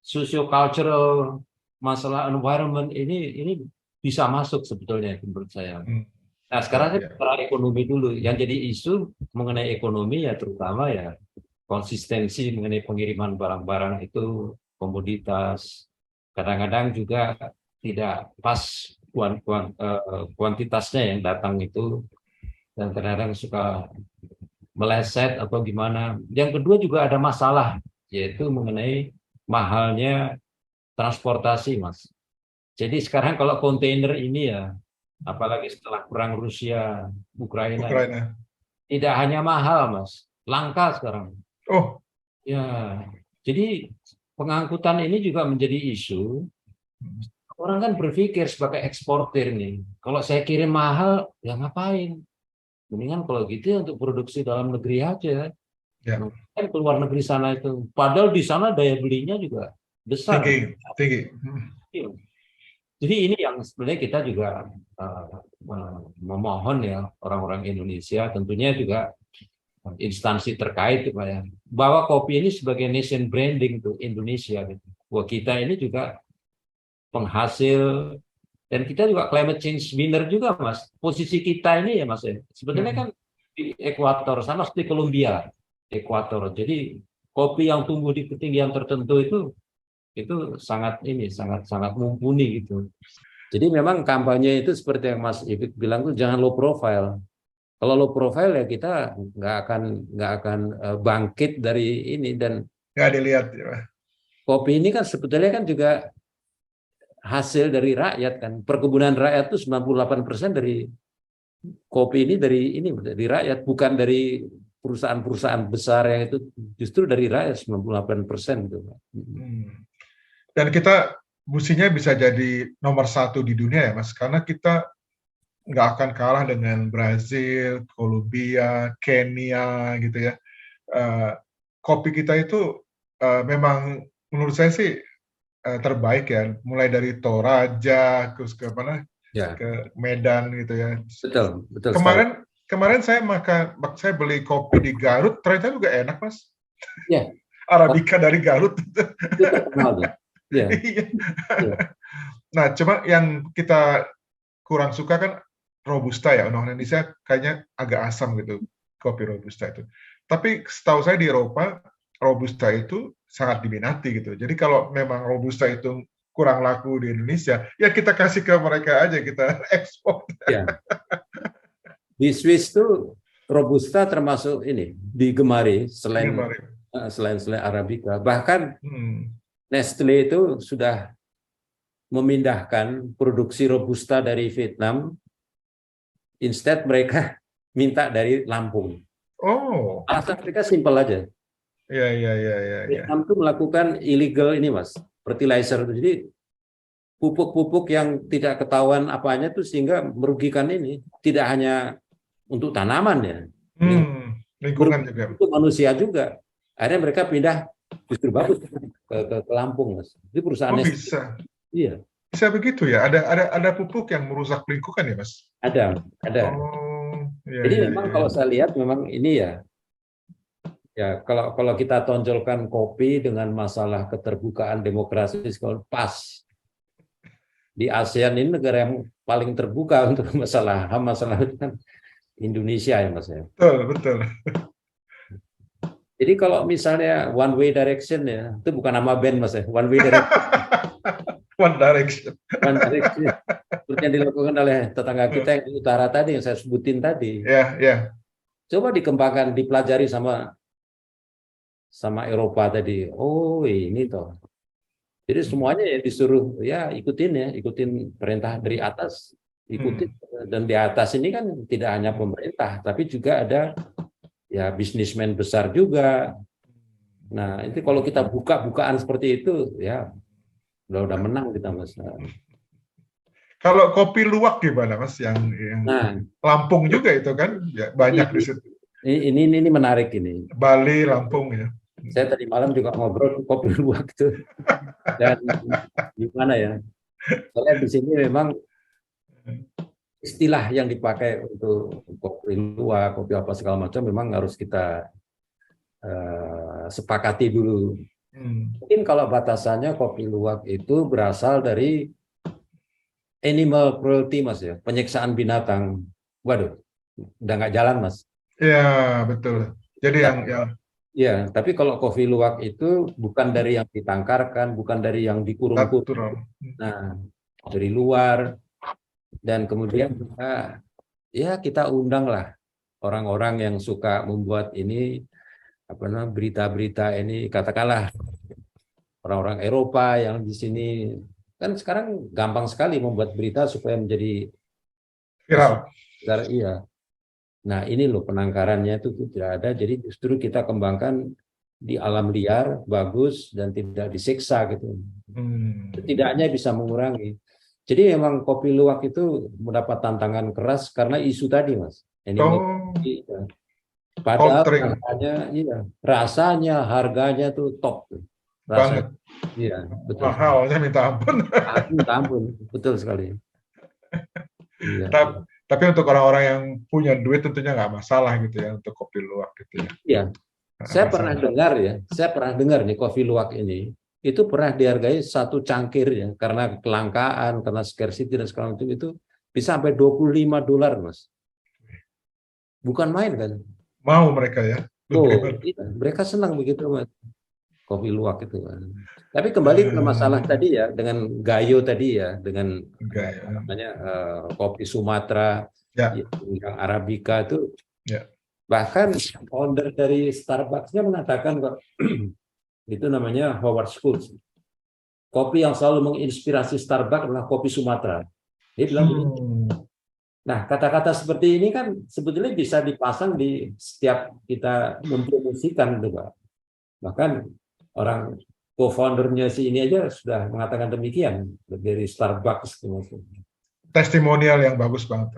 socio-cultural, masalah environment ini bisa masuk sebetulnya menurut saya. Nah, Ya, sekarang saya ya. bicara ekonomi dulu. Yang jadi isu mengenai ekonomi ya terutama ya konsistensi mengenai pengiriman barang-barang itu, komoditas. Kadang-kadang juga tidak pas kuantitasnya yang datang itu, dan kadang-kadang suka meleset atau gimana. Yang kedua juga ada masalah, yaitu mengenai mahalnya transportasi, Mas. Jadi sekarang kalau kontainer ini ya, apalagi setelah perang Rusia Ukraina, Ukraina. tidak hanya mahal, Mas, langka sekarang. Oh, Ya, jadi pengangkutan ini juga menjadi isu. Orang kan berpikir sebagai eksportir nih, kalau saya kirim mahal, ya ngapain? Mendingan kalau gitu ya untuk produksi dalam negeri aja. ya, Kan keluar negeri sana itu. Padahal di sana daya belinya juga besar. tinggi, tinggi. Jadi ini yang sebenarnya kita juga memohon ya orang-orang Indonesia, tentunya juga instansi terkait supaya bahwa kopi ini sebagai nation branding tuh Indonesia gitu. Bahwa kita ini juga penghasil, dan kita juga climate change winner juga Mas. Posisi kita ini ya Mas ya. Sebetulnya kan di ekuator sana seperti Kolombia, ekuator. Jadi kopi yang tumbuh di ketinggian tertentu itu sangat sangat mumpuni gitu. Jadi memang kampanye itu seperti yang Mas Ipik bilang tuh jangan low profile. Kalau low profile ya kita nggak akan bangkit dari ini. Dan Nggak dilihat ya. kopi ini kan sebetulnya kan juga hasil dari rakyat kan. Perkebunan rakyat itu 98% dari kopi ini dari rakyat, bukan dari perusahaan-perusahaan besar yang itu, justru dari rakyat 98% itu. Dan kita mestinya bisa jadi nomor 1 di dunia ya Mas, karena kita nggak akan kalah dengan Brazil, Kolombia, Kenya gitu ya. Kopi kita itu memang menurut saya sih terbaik ya, mulai dari Toraja terus ke mana, Ya, ke Medan gitu ya. betul sekali. Kemarin saya beli kopi di Garut, ternyata juga enak Mas. Ya, Arabica dari Garut. itu terkenal tuh. Ya, ya. Nah, cuma yang kita kurang suka kan Robusta ya. Orang Indonesia kayaknya agak asam gitu, kopi Robusta itu. Tapi setahu saya di Eropa, Robusta itu sangat diminati gitu. Jadi kalau memang Robusta itu kurang laku di Indonesia, ya kita kasih ke mereka aja, kita ekspor. Ya. Di Swiss tuh Robusta termasuk ini digemari selain Arabica. Bahkan Nestle itu sudah memindahkan produksi Robusta dari Vietnam, instead mereka minta dari Lampung. Oh, Alasan mereka simpel aja. ya, ya, ya, ya, ya. Vietnam itu melakukan illegal ini, Mas, fertilizer. Jadi pupuk-pupuk yang tidak ketahuan apanya itu sehingga merugikan ini. Tidak hanya untuk tanaman ya, Lingkungan juga. untuk manusia juga. Akhirnya mereka pindah justru bagus ke Lampung, Mas. Itu perusahaan Oh, Nestle. bisa. Iya, Bisa begitu ya? Ada pupuk yang merusak lingkungan ya, Mas? ada. Oh, ya, Jadi ya, memang ya. kalau saya lihat memang ini ya kalau kita tonjolkan kopi dengan masalah keterbukaan demokrasi kalau pas di ASEAN ini negara yang paling terbuka untuk masalah HAM, masalah itu kan Indonesia ya, Mas ya. Betul, betul. Jadi kalau misalnya One Way Direction ya, itu bukan nama band, Mas ya, One Way Direction. One Direction. One Direction. Seperti yang dilakukan oleh tetangga kita yang di utara tadi, yang saya sebutin tadi. Ya, ya. Coba dikembangkan, dipelajari sama Eropa tadi. Oh ini toh. Jadi semuanya ya disuruh ya ikutin perintah dari atas, ikutin. Dan di atas ini kan tidak hanya pemerintah, tapi juga ada ya bisnismen besar juga. Nah itu kalau kita buka-bukaan seperti itu ya udah menang kita, Mas. Kalau kopi luwak gimana, Mas? Yang Nah, Lampung juga itu kan, ya, banyak di situ. ini menarik ini. Bali, Lampung ya. Saya tadi malam juga ngobrol kopi luwak itu. Dan gimana ya? Soalnya di sini memang istilah yang dipakai untuk kopi luwak, kopi apa segala macam memang harus kita sepakati dulu. Mungkin kalau batasannya kopi luwak itu berasal dari animal cruelty, Mas ya, penyiksaan binatang. Waduh, udah nggak jalan, Mas. Ya, betul. Jadi yang ya, tapi kalau kopi luwak itu bukan dari yang ditangkarkan, bukan dari yang dikurung-kurung. Nah, dari luar. Dan kemudian kita undanglah orang-orang yang suka membuat ini berita-berita ini, katakanlah orang-orang Eropa yang di sini kan sekarang gampang sekali membuat berita supaya menjadi viral. Iya. Nah ini loh penangkarannya itu tidak ada, jadi justru kita kembangkan di alam liar, bagus dan tidak disiksa gitu. Setidaknya bisa mengurangi. Jadi memang kopi luwak itu mendapat tantangan keras karena isu tadi, Mas. Padahal rasanya, harganya tuh top. Banget. Iya, betul. Mahalnya minta ampun. Minta ampun, betul sekali. Iya. Tapi untuk orang-orang yang punya duit tentunya nggak masalah gitu ya untuk kopi luwak gitu ya. Iya. Saya pernah dengar nih kopi luwak ini itu pernah dihargai satu cangkir ya karena kelangkaan, karena scarcity dan segala macam itu bisa sampai $25, Mas. Bukan main kan? Mau mereka ya. Mereka senang begitu, Mas. Kopi luwak itu kan. Tapi kembali ke masalah tadi ya dengan Gayo tadi ya, dengan kopi Sumatera yang Arabica itu. Ya. Bahkan founder dari Starbucks-nya mengatakan kok itu namanya Howard Schultz. Kopi yang selalu menginspirasi Starbucks adalah kopi Sumatera. Dia bilang begitu. Nah, kata-kata seperti ini kan sebetulnya bisa dipasang di setiap kita mempromosikan itu, Pak. Bahkan orang co-foundernya si ini aja sudah mengatakan demikian dari Starbucks. Testimonial yang bagus banget.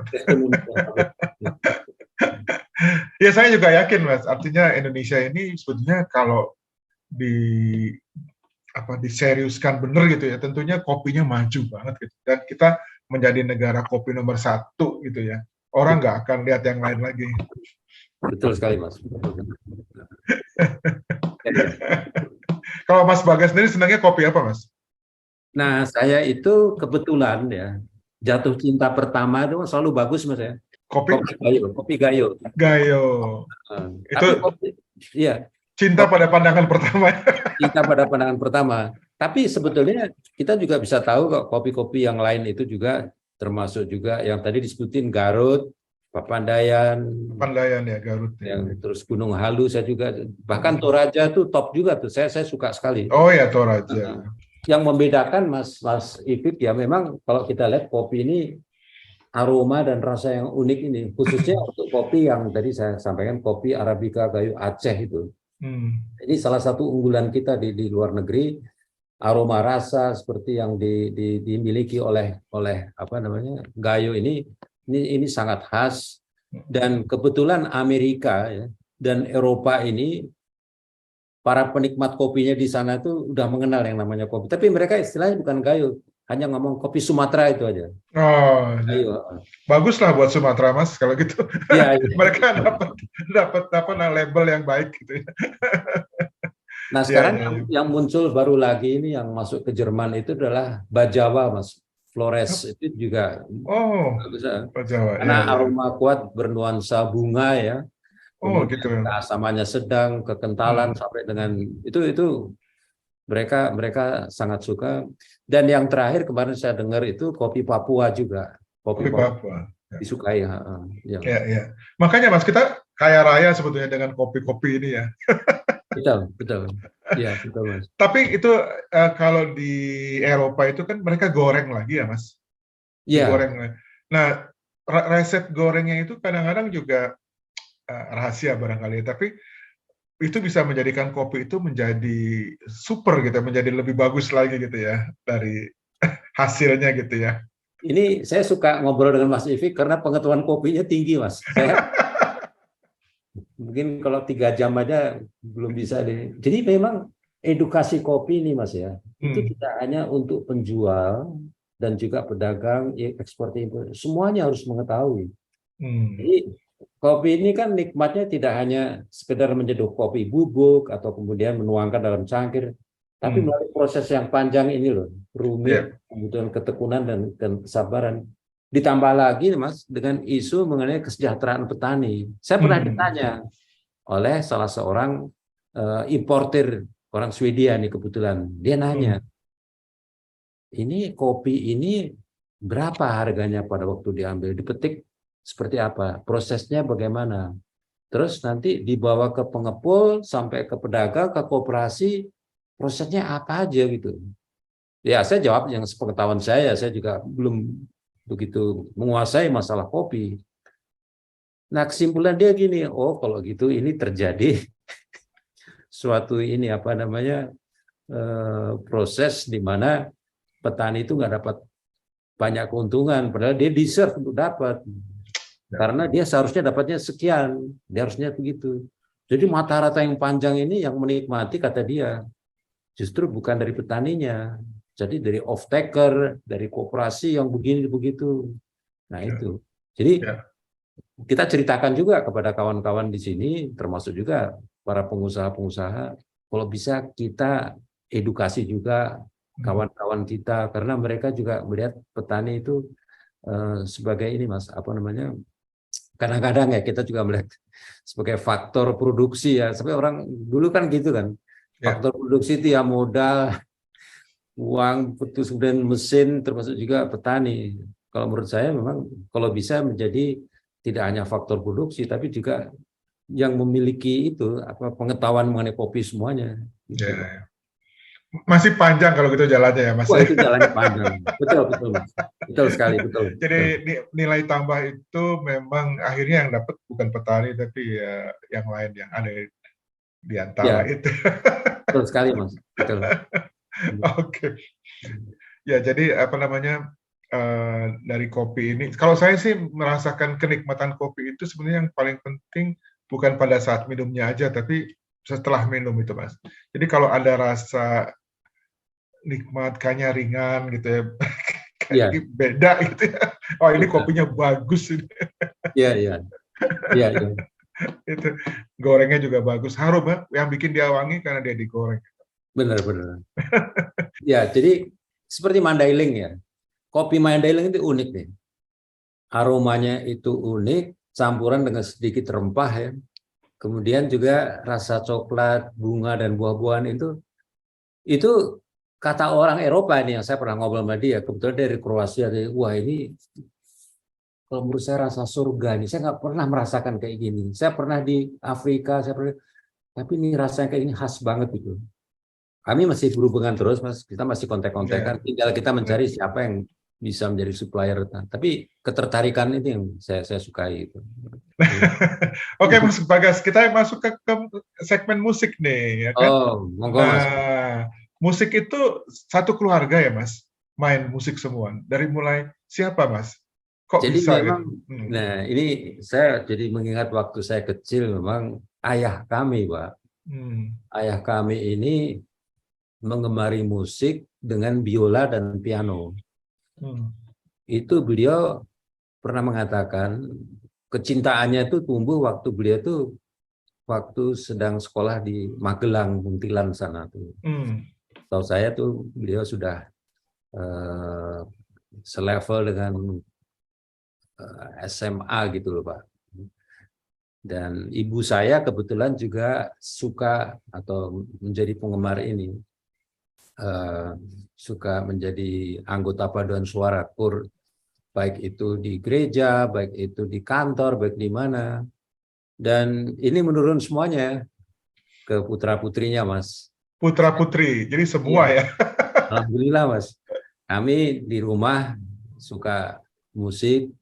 Ya saya juga yakin, Mas. Artinya Indonesia ini sebetulnya kalau diseriuskan benar gitu ya, tentunya kopinya maju banget gitu. Dan kita menjadi negara kopi nomor 1 gitu ya. Orang nggak akan lihat yang lain lagi. Betul sekali, Mas. Kalau Mas Bagas sendiri senangnya kopi apa, Mas? Nah, saya itu kebetulan ya jatuh cinta pertama itu selalu bagus, Mas ya. Kopi Gayo. Gayo. Itu iya. Cinta pada pandangan pertama. Cinta pada pandangan pertama. Tapi sebetulnya kita juga bisa tahu kok kopi-kopi yang lain itu juga termasuk juga yang tadi disebutin Garut, Papandayan, Pandayan ya, Garut ya. yang terus Gunung Halu saya juga, bahkan Toraja tuh top juga tuh, saya suka sekali. Oh ya, Toraja. Yang membedakan Mas Ipip ya, memang kalau kita lihat kopi ini aroma dan rasa yang unik ini, khususnya untuk kopi yang tadi saya sampaikan, kopi Arabica Gayo Aceh itu. Ini salah satu unggulan kita di luar negeri. Aroma rasa seperti yang dimiliki oleh apa namanya Gayo ini sangat khas, dan kebetulan Amerika ya, dan Eropa ini para penikmat kopinya di sana itu udah mengenal yang namanya kopi, tapi mereka istilahnya bukan Gayo, hanya ngomong kopi Sumatera itu aja. Oh, Gayo. bagus lah buat Sumatera Mas kalau gitu. Ya, Mereka dapat label yang baik gitu. Nah sekarang yang muncul baru lagi ini yang masuk ke Jerman itu adalah Bajawa, Mas. Flores itu juga bagus, Bajawa. karena aroma kuat bernuansa bunga ya. Oh Kemudian gitu. keasamannya sedang, kekentalan sampai dengan itu mereka sangat suka. Dan yang terakhir kemarin saya dengar itu kopi Papua juga. Kopi Papua disukai. Ya. Ya. Makanya Mas, kita kaya raya sebetulnya dengan kopi-kopi ini ya. Betul. Ya, betul Mas. Tapi itu kalau di Eropa itu kan mereka goreng lagi ya Mas. Digoreng. Nah, resep gorengnya itu kadang-kadang juga rahasia barangkali, tapi itu bisa menjadikan kopi itu menjadi super gitu, menjadi lebih bagus lagi gitu ya dari hasilnya gitu ya. Ini saya suka ngobrol dengan Mas Ivi karena pengetahuan kopinya tinggi, Mas. Saya mungkin kalau 3 jam aja belum bisa deh. Jadi memang edukasi kopi ini, Mas ya, itu tidak hanya untuk penjual dan juga pedagang, ekspor impor, semuanya harus mengetahui. Jadi kopi ini kan nikmatnya tidak hanya sekedar menyeduh kopi bubuk atau kemudian menuangkan dalam cangkir, tapi melalui proses yang panjang ini loh, rumit, kemudian ketekunan dan kesabaran. Ditambah lagi Mas dengan isu mengenai kesejahteraan petani. Saya pernah ditanya oleh salah seorang importir orang Swedia nih kebetulan. Dia nanya, ini kopi ini berapa harganya pada waktu diambil, dipetik seperti apa, prosesnya bagaimana, terus nanti dibawa ke pengepul sampai ke pedagang, ke koperasi, prosesnya apa aja gitu. Ya saya jawab yang sepengetahuan saya juga belum begitu menguasai masalah kopi. Nah kesimpulan dia gini, oh kalau gitu ini terjadi suatu ini apa namanya proses di mana petani itu nggak dapat banyak keuntungan, padahal dia deserve untuk dapat. Karena dia seharusnya dapatnya sekian, dia harusnya begitu. Jadi mata rata yang panjang ini yang menikmati kata dia justru bukan dari petaninya, jadi dari off-taker, dari koperasi yang begini begitu. Nah itu. Jadi kita ceritakan juga kepada kawan-kawan di sini, termasuk juga para pengusaha-pengusaha, kalau bisa kita edukasi juga kawan-kawan kita, karena mereka juga melihat petani itu sebagai ini Mas, apa namanya? Kadang-kadang ya kita juga melihat sebagai faktor produksi ya. Sampai orang dulu kan gitu kan. Faktor produksi itu ya modal, uang, putus kemudian mesin, termasuk juga petani. Kalau menurut saya memang kalau bisa menjadi tidak hanya faktor produksi, tapi juga yang memiliki itu apa pengetahuan mengenai kopi semuanya. Gitu. Masih panjang kalau gitu jalannya ya Mas. Wah itu jalannya panjang. Betul Mas. Betul sekali, betul. Jadi nilai tambah itu memang akhirnya yang dapat bukan petani tapi ya yang lain yang ada di antara itu. Betul sekali Mas. Betul. Oke. Ya jadi apa namanya dari kopi ini, kalau saya sih merasakan kenikmatan kopi itu sebenarnya yang paling penting bukan pada saat minumnya aja, tapi setelah minum itu Mas. Jadi kalau ada rasa nikmat, kayaknya ringan gitu ya, kayak beda gitu ya. Oh ini kopinya bagus ini. Iya. Itu gorengnya juga bagus, harum ya. Yang bikin dia wangi karena dia digoreng. Benar. Ya jadi seperti Mandailing ya. Kopi Mandailing itu unik nih. Aromanya itu unik, campuran dengan sedikit rempah ya. Kemudian juga rasa coklat, bunga dan buah-buahan itu kata orang Eropa ini yang saya pernah ngobrol sama dia, kebetulan dari Kroasia, wah ini kalau menurut saya rasa surga ini. Saya nggak pernah merasakan kayak gini. Saya pernah di Afrika, tapi ini rasanya kayak ini khas banget gitu. Kami masih berhubungan terus, Mas. Kita masih kontak-kontakan. Ya, Tinggal kita ya. mencari siapa yang bisa menjadi supplier. Tapi ketertarikan itu yang saya sukai itu. Oke, Mas Bagas, kita masuk ke segmen musik nih, ya kan? Oh, monggo Mas. Nah, musik itu satu keluarga ya, Mas? Main musik semua. Dari mulai siapa, Mas? Kok Jadi bisa memang, gitu? nah ini saya jadi mengingat waktu saya kecil, memang ayah kami, Pak. Hmm, Ayah kami ini mengemari musik dengan biola dan piano. hmm, Itu beliau pernah mengatakan kecintaannya itu tumbuh waktu beliau tuh waktu sedang sekolah di Magelang, Muntilan sana tuh. hmm, Tahu saya tuh beliau sudah eh, selevel dengan SMA gitu loh Pak. Dan ibu saya kebetulan juga suka atau menjadi penggemar ini, eh, suka menjadi anggota paduan suara kur, baik itu di gereja, baik itu di kantor, baik di mana. Dan ini menurun semuanya ke putra-putrinya, Mas. Putra-putri, jadi semua Iya, ya. alhamdulillah, Mas. Kami di rumah suka musik,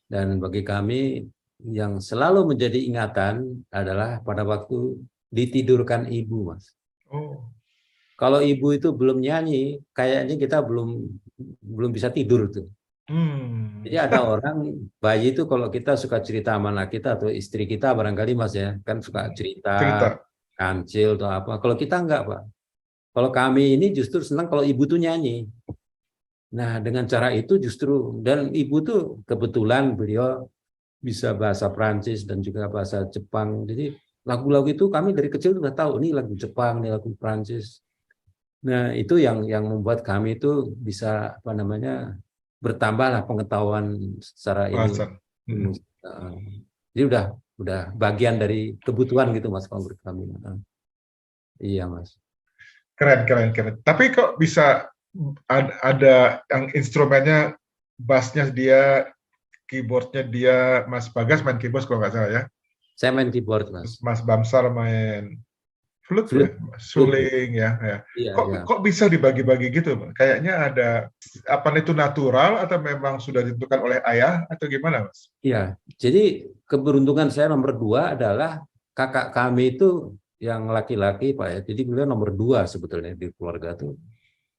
dan bagi kami yang selalu menjadi ingatan adalah pada waktu ditidurkan ibu, Mas. Oh, Kalau ibu itu belum nyanyi, kayaknya kita belum bisa tidur tuh. hmm, Jadi ada orang bayi itu kalau kita suka cerita sama anak kita atau istri kita barangkali Mas ya, kan suka cerita cerita. kancil atau apa. Kalau kita enggak, Pak. Kalau kami ini justru senang kalau ibu tuh nyanyi. Nah, dengan cara itu justru, dan ibu tuh kebetulan beliau bisa bahasa Prancis dan juga bahasa Jepang. Jadi lagu-lagu itu kami dari kecil sudah tahu, ini lagu Jepang, ini lagu Prancis. Nah, itu yang membuat kami itu bisa apa namanya bertambahlah pengetahuan secara ini. Bahasan. Hmm. Jadi udah bagian dari kebutuhan gitu Mas kalau menurut kami. Iya Mas. Keren, keren, keren. Tapi kok bisa ada yang instrumennya, bassnya dia, keyboardnya dia, Mas Bagas main keyboard kalau nggak salah ya. Saya main keyboard Mas. Mas Bamsar main flute ya, Flute, flute. suling ya, ya. Iya Kok iya. kok bisa dibagi-bagi gitu? Kayaknya ada apa itu natural atau memang sudah ditentukan oleh ayah atau gimana, Mas? Iya. Jadi keberuntungan saya nomor 2 adalah kakak kami itu yang laki-laki Pak ya. Jadi beliau nomor 2 sebetulnya di keluarga tuh.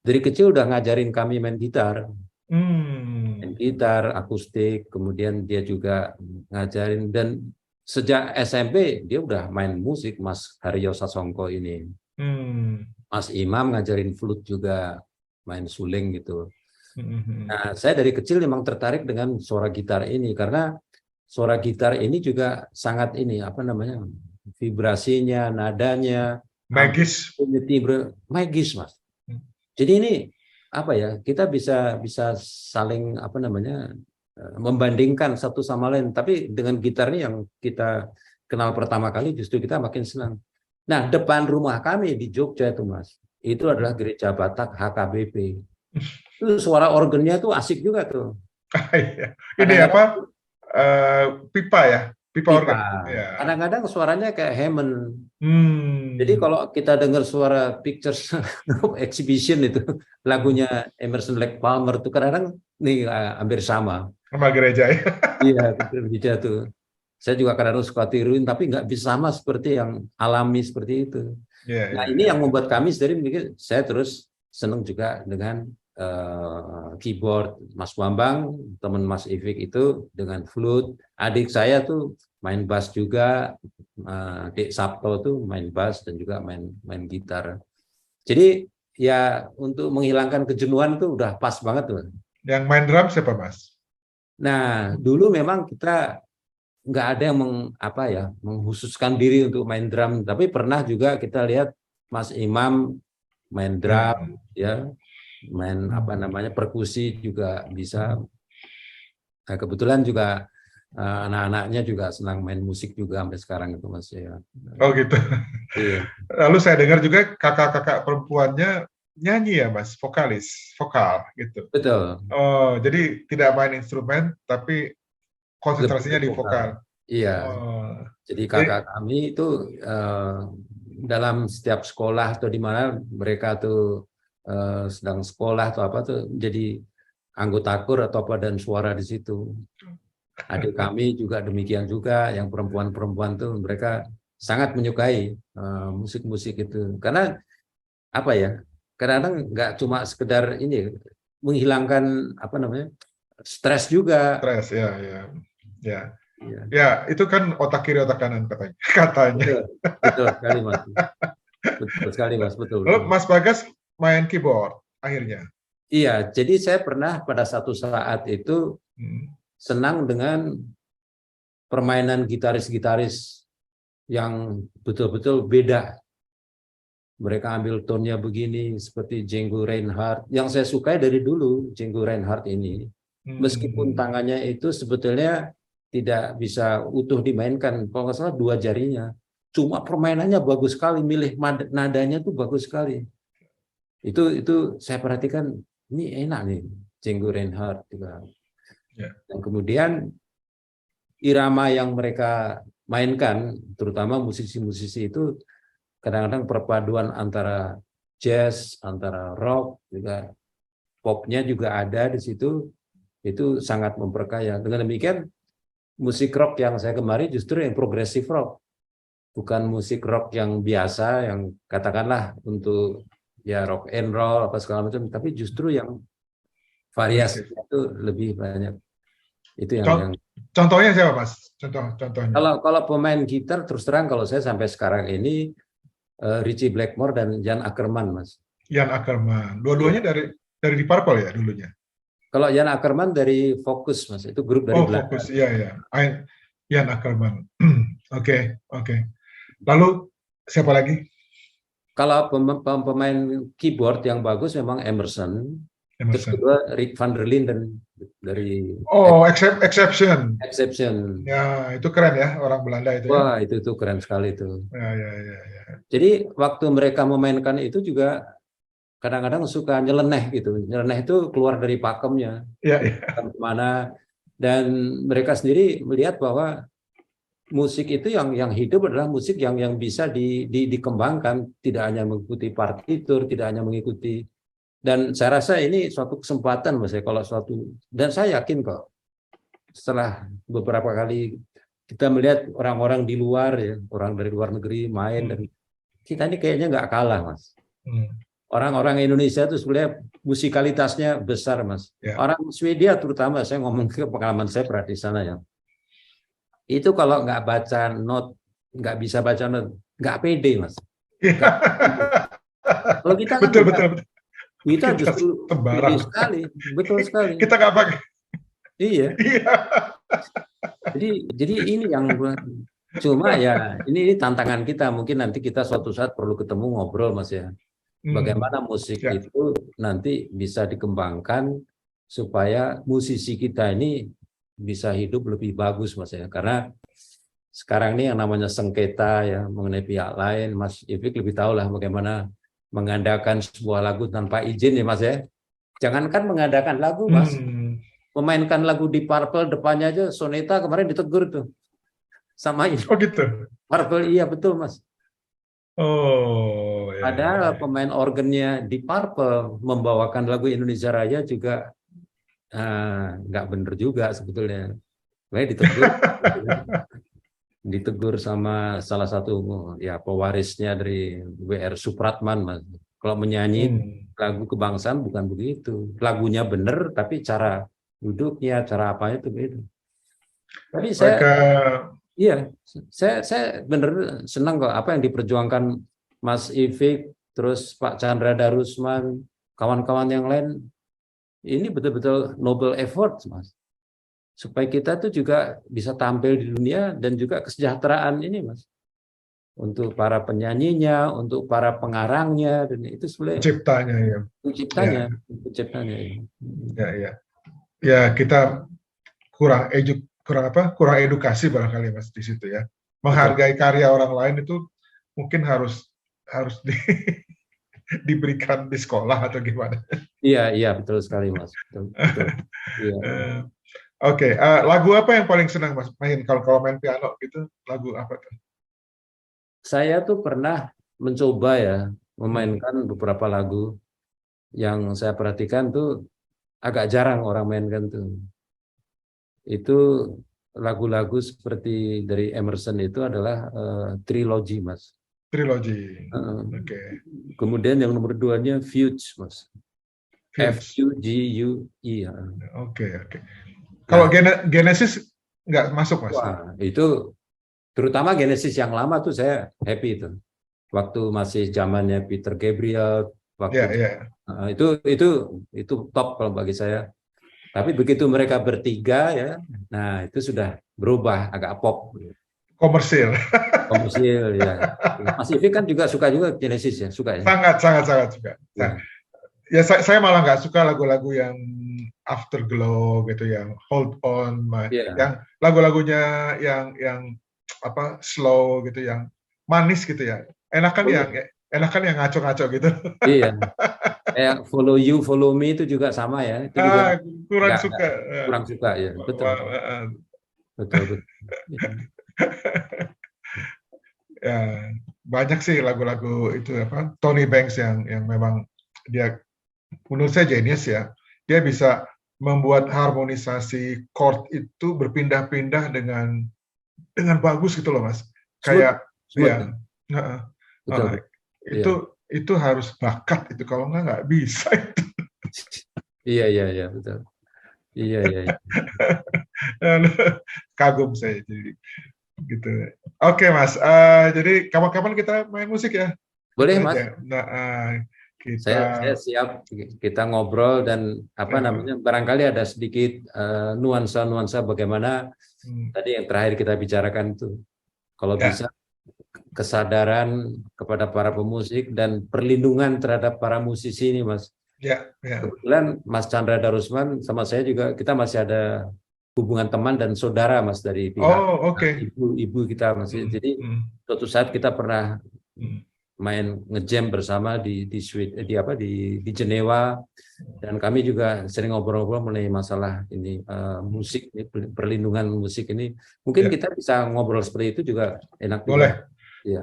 Dari kecil udah ngajarin kami main gitar. Main Hmm. gitar, akustik, kemudian dia juga ngajarin, dan sejak SMP dia udah main musik, Mas Haryo Sasongko ini. Hmm. Mas Imam ngajarin flute juga, main suling gitu. Hmm. Nah, saya dari kecil memang tertarik dengan suara gitar ini karena suara gitar ini juga sangat ini apa namanya? Vibrasinya, nadanya, Magis. amplitude magis, Mas. Hmm. Jadi ini apa ya? Kita bisa saling apa namanya? Membandingkan satu sama lain, tapi dengan gitar ini yang kita kenal pertama kali justru kita makin senang. Nah, depan rumah kami di Jogja itu Mas, itu adalah gereja Batak HKBP. Itu suara organnya tuh asik juga tuh. Iya. Ini Kadang-kadang apa? Pipa ya, pipa pipa, organ. Ya. kadang-kadang suaranya kayak Hammond. Jadi Hmm. kalau kita dengar suara Pictures Exhibition itu lagunya Emerson Lake Palmer tuh kadang-kadang nih hampir sama. Sama gereja ya. Iya, berbeda tuh. Saya juga kadang-kadang suka tiruin, tapi nggak bisa sama seperti yang alami seperti itu. Iya, Nah, iya, ini iya. yang membuat kami sendiri mikir, saya terus senang juga dengan keyboard. Mas Bambang, teman Mas Ivik itu dengan flute. Adik saya tuh main bass juga, Dek Sabto tuh main bass dan juga main gitar. Jadi ya untuk menghilangkan kejenuhan tuh udah pas banget tuh. Yang main drum siapa, Mas? Nah, dulu memang kita nggak ada yang menghususkan diri untuk main drum, tapi pernah juga kita lihat Mas Imam main Ya. drum, ya, main apa namanya perkusi juga bisa. Nah, kebetulan juga anak-anaknya juga senang main musik juga sampai sekarang itu Mas ya. Oh gitu. Iya, Lalu saya dengar juga kakak-kakak perempuannya nyanyi ya, Mas, vokalis, vokal gitu. betul. Oh, jadi tidak main instrumen, tapi konsentrasinya lebih di vokal. Iya. Oh. Jadi kakak kami itu dalam setiap sekolah atau di mana mereka tuh sedang sekolah atau apa tuh jadi anggota kur atau paduan suara di situ. Adik kami juga demikian juga, yang perempuan-perempuan tuh mereka sangat menyukai musik-musik itu. Karena apa ya? Kadang-kadang nggak cuma sekedar ini menghilangkan apa namanya stres juga. Stres, ya, ya, ya. Iya. Ya, itu kan otak kiri otak kanan katanya. Katanya. Betul, betul sekali Mas. Betul sekali Mas, betul. Lalu Mas Bagas main keyboard akhirnya. Iya, jadi saya pernah pada satu saat itu senang dengan permainan gitaris-gitaris yang betul-betul beda. Mereka ambil tone-nya begini, seperti Django Reinhardt. Yang saya sukai dari dulu, Django Reinhardt ini, meskipun tangannya itu sebetulnya tidak bisa utuh dimainkan, kalau nggak salah 2 jarinya. Cuma permainannya bagus sekali, milih nadanya tuh bagus sekali. Itu saya perhatikan, ini enak nih, Django Reinhardt juga. Dan kemudian irama yang mereka mainkan, terutama musisi-musisi itu kadang-kadang perpaduan antara jazz, antara rock, juga popnya juga ada di situ, itu sangat memperkaya. Dengan demikian, musik rock yang saya kemari justru yang progressive rock, bukan musik rock yang biasa, yang katakanlah untuk ya rock and roll apa segala macam, tapi justru yang variasi itu lebih banyak. Itu yang contohnya siapa Mas? Contohnya. Kalau pemain gitar terus terang kalau saya sampai sekarang ini Ritchie Blackmore dan Jan Akkerman, Mas. Jan Akkerman. Dua-duanya dari Deep Purple ya dulunya. Kalau Jan Akkerman dari Focus, Mas. Itu grup dari Belanda. Focus. Iya, ya. Jan Akkerman. Oke. Lalu siapa lagi? Kalau pemain keyboard yang bagus memang Emerson. Terus kedua Rick van der Linden dari Exception. Ya, itu keren ya orang Belanda itu. Wah, ya. itu keren sekali itu. Ya. Jadi waktu mereka memainkan itu juga kadang-kadang suka nyeleneh gitu. Nyeleneh itu keluar dari pakemnya. Ya. Kemana, dan mereka sendiri melihat bahwa musik itu yang hidup adalah musik yang bisa dikembangkan, tidak hanya mengikuti partitur, tidak hanya mengikuti. Dan saya rasa ini suatu kesempatan, Mas, ya, kalau dan saya yakin kok setelah beberapa kali kita melihat orang-orang di luar ya, orang dari luar negeri main, dan kita ini kayaknya nggak kalah, Mas. Orang-orang Indonesia itu sebenarnya musikalitasnya besar, Mas. Ya. Orang Swedia terutama, saya ngomong ke pengalaman saya pernah di sana ya. Itu kalau nggak baca not, nggak bisa baca not, nggak pede, Mas. Kalau kita kan betul. Kita justru pede sekali, betul sekali. Kita nggak pakai. Iya. Jadi ini yang cuma ya ini tantangan kita. Mungkin nanti kita suatu saat perlu ketemu ngobrol, Mas ya. Bagaimana musik itu nanti bisa dikembangkan supaya musisi kita ini bisa hidup lebih bagus, Mas ya. Karena sekarang ini yang namanya sengketa ya mengenai pihak lain, Mas Ivik lebih tahu lah bagaimana mengadakan sebuah lagu tanpa izin ya, Mas ya. Jangankan mengadakan lagu, Mas. Memainkan lagu di Purple depannya aja Soneta kemarin ditegur tuh. Sama ini. Oh gitu. Purple, iya betul, Mas. Oh, ya. Padahal pemain organnya di Purple membawakan lagu Indonesia Raya juga nggak bener juga sebetulnya. Ditegur sama salah satu ya pewarisnya dari WR Supratman, Mas. Kalau menyanyi lagu kebangsaan bukan begitu. Lagunya bener tapi cara duduknya, cara apanya itu beda. Tapi saya bener senang kok apa yang diperjuangkan Mas Ivik, terus Pak Chandra Darusman, kawan-kawan yang lain. Ini betul-betul noble effort, Mas. Supaya kita tuh juga bisa tampil di dunia dan juga kesejahteraan ini, Mas. Untuk para penyanyinya, untuk para pengarangnya, dan itu sebenarnya penciptanya. Ya, kita kurang edukasi barangkali, Mas, di situ ya. Menghargai karya orang lain itu mungkin harus diberikan di sekolah atau gimana? Iya, betul sekali, Mas. Betul. Iya. Oke, lagu apa yang paling senang Mas main kalau main piano gitu? Lagu apa tuh? Saya tuh pernah mencoba ya Hmm. memainkan beberapa lagu yang saya perhatikan tuh agak jarang orang mainkan tuh. Itu lagu-lagu seperti dari Emerson itu adalah trilogi, Mas. Trilogy. Eh, Oke. Kemudian yang nomor duanya Fuge, Mas. Fuge. Fugue. Ya. Oke, oke. Kalau Nah, Genesis nggak masuk Mas? wah itu terutama Genesis yang lama tuh saya happy itu. Waktu masih zamannya Peter Gabriel, waktu Ya, ya. itu top kalau bagi saya. Tapi begitu mereka bertiga ya, nah itu sudah berubah agak pop, Komersil. komersil ya. Mas Ivi kan juga suka juga Genesis ya, suka ya. Sangat, sangat, sangat suka. Ya, Ya, saya malah nggak suka lagu-lagu yang Afterglow gitu, yang Hold On, ya, yang lagu-lagunya yang apa slow gitu, yang manis gitu ya. Enakan yang ngaco-ngaco gitu. iya. Kayak Follow Me itu juga sama ya. Itu juga Kurang nggak suka. kurang suka ya. Betul, betul, betul. Ya, banyak sih lagu-lagu itu apa Tony Banks yang memang dia menurut saya genius ya. Dia bisa membuat harmonisasi chord itu berpindah-pindah dengan bagus gitu loh Mas. Smooth, Kayak smooth. ya heeh, Betul, heeh. betul. Iya. itu harus bakat itu kalau nggak bisa itu. Iya, iya, iya, betul. Iya, iya, iya. Kagum saya jadi gitu. Oke Mas, jadi kapan-kapan kita main musik ya gitu Boleh, Mas. aja. Nah, kita Saya siap kita ngobrol dan apa ya, namanya barangkali ada sedikit nuansa-nuansa bagaimana hmm, tadi yang terakhir kita bicarakan itu. Kalau ya, bisa kesadaran kepada para pemusik dan perlindungan terhadap para musisi ini, Mas. ya, ya. Kebetulan Mas Chandra Darusman sama saya juga kita masih ada hubungan teman dan saudara, Mas, dari pihak Oh, oke. ibu-ibu kita, Mas. Hmm, Jadi hmm, suatu saat kita pernah hmm. main ngejam bersama di Jenewa, dan kami juga sering ngobrol-ngobrol mengenai masalah ini musik ini, perlindungan musik ini. Mungkin Ya, kita bisa ngobrol seperti itu juga enak juga. boleh. Ya,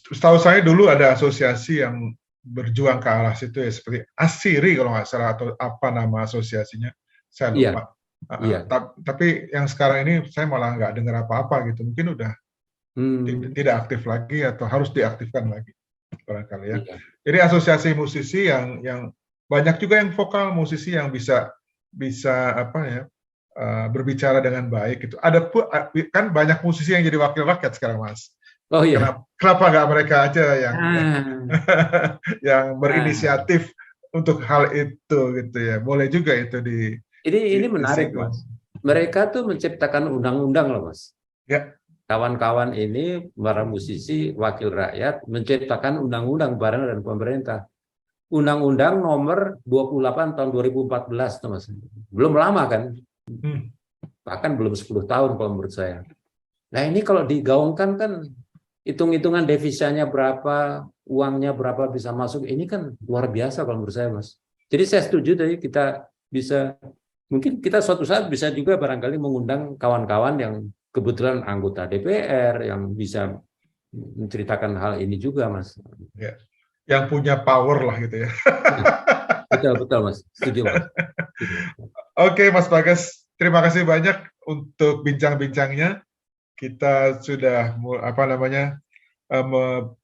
Setahu saya dulu ada asosiasi yang berjuang ke arah situ ya, seperti Asiri kalau nggak salah atau apa nama asosiasinya, saya iya, lupa. iya. Tapi yang sekarang ini saya malah nggak dengar apa-apa gitu. Mungkin udah Hmm, tidak aktif lagi atau harus diaktifkan lagi barangkali ya. iya, Jadi asosiasi musisi yang banyak juga yang vokal musisi yang bisa bisa apa ya berbicara dengan baik gitu. Ada kan banyak musisi yang jadi wakil rakyat sekarang Mas. oh iya. Kenapa nggak mereka aja yang Nah, yang nah. berinisiatif untuk hal itu gitu ya. Boleh juga itu Ini menarik, disinggung. Mas. Mereka tuh menciptakan undang-undang loh, Mas. Ya. Kawan-kawan ini, para musisi, wakil rakyat, menciptakan undang-undang bareng dan pemerintah. Undang-undang nomor 28 tahun 2014, tuh, Mas. Belum lama kan? Hmm. Bahkan belum 10 tahun kalau menurut saya. Nah ini kalau digaungkan kan, hitung-hitungan devisanya berapa, uangnya berapa bisa masuk, ini kan luar biasa kalau menurut saya, Mas. Jadi saya setuju tadi kita bisa, mungkin kita suatu saat bisa juga barangkali mengundang kawan-kawan yang kebetulan anggota DPR yang bisa menceritakan hal ini juga, Mas. Ya. Yang punya power lah gitu ya. Betul, betul, Mas. Setuju, Mas. Setuju. Oke, Mas Bagas, terima kasih banyak untuk bincang-bincangnya. Kita sudah apa namanya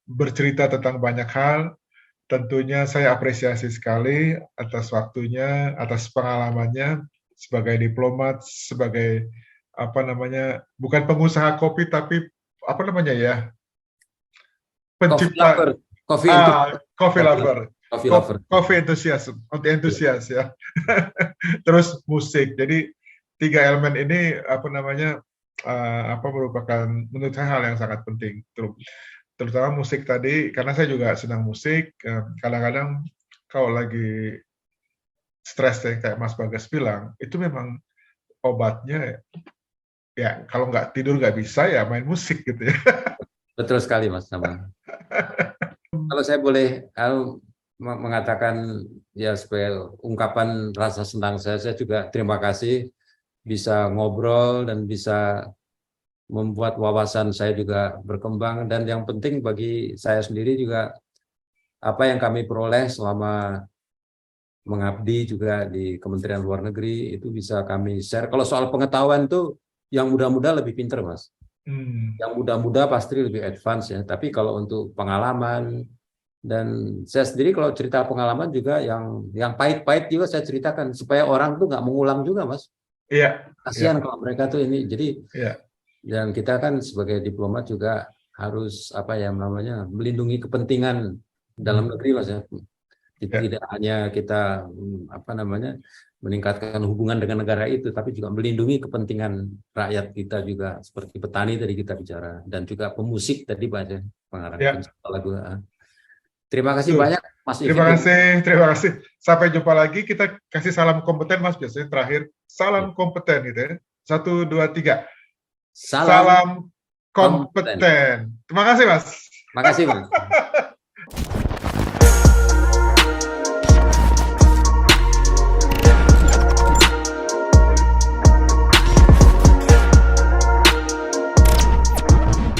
bercerita tentang banyak hal. Tentunya saya apresiasi sekali atas waktunya, atas pengalamannya sebagai diplomat, sebagai apa namanya, bukan pengusaha kopi tapi apa namanya ya, Coffee pencipta lover, coffee itu, coffee coffee lover, lover, coffee lover. coffee enthusiast, Iya. entusias ya. Terus musik. Jadi tiga elemen ini apa namanya apa merupakan menurut saya hal yang sangat penting. Terutama musik tadi karena saya juga senang musik. Kadang-kadang kalau lagi stres ya, kayak Mas Bagas bilang, itu memang obatnya ya kalau nggak tidur nggak bisa ya main musik gitu ya. Betul sekali, Mas. Sama. Kalau saya boleh mengatakan ya supaya ungkapan rasa senang saya juga terima kasih bisa ngobrol dan bisa membuat wawasan saya juga berkembang, dan yang penting bagi saya sendiri juga apa yang kami peroleh selama mengabdi juga di Kementerian Luar Negeri itu bisa kami share. Kalau soal pengetahuan tuh yang muda-muda lebih pinter, Mas. Yang muda-muda pasti lebih advance ya. Tapi kalau untuk pengalaman, dan saya sendiri kalau cerita pengalaman juga yang pahit-pahit juga saya ceritakan supaya orang tuh nggak mengulang juga, Mas. Iya, Kasihan kalau mereka tuh ini. Jadi iya, dan kita kan sebagai diplomat juga harus apa ya namanya melindungi kepentingan dalam negeri, Mas ya. iya. Tidak hanya kita apa namanya meningkatkan hubungan dengan negara itu, tapi juga melindungi kepentingan rakyat kita juga, seperti petani tadi kita bicara, dan juga pemusik tadi banyak pengarang Ya, pencipta lagu. Terima kasih tuh. banyak Mas Terima Ivin. kasih, terima kasih. Sampai jumpa lagi. Kita kasih salam kompeten, Mas. Biasanya terakhir, salam kompeten gitu ya. 1, 2, 3. Salam Salam kompeten. kompeten. Terima kasih, Mas. Terima kasih, Mas.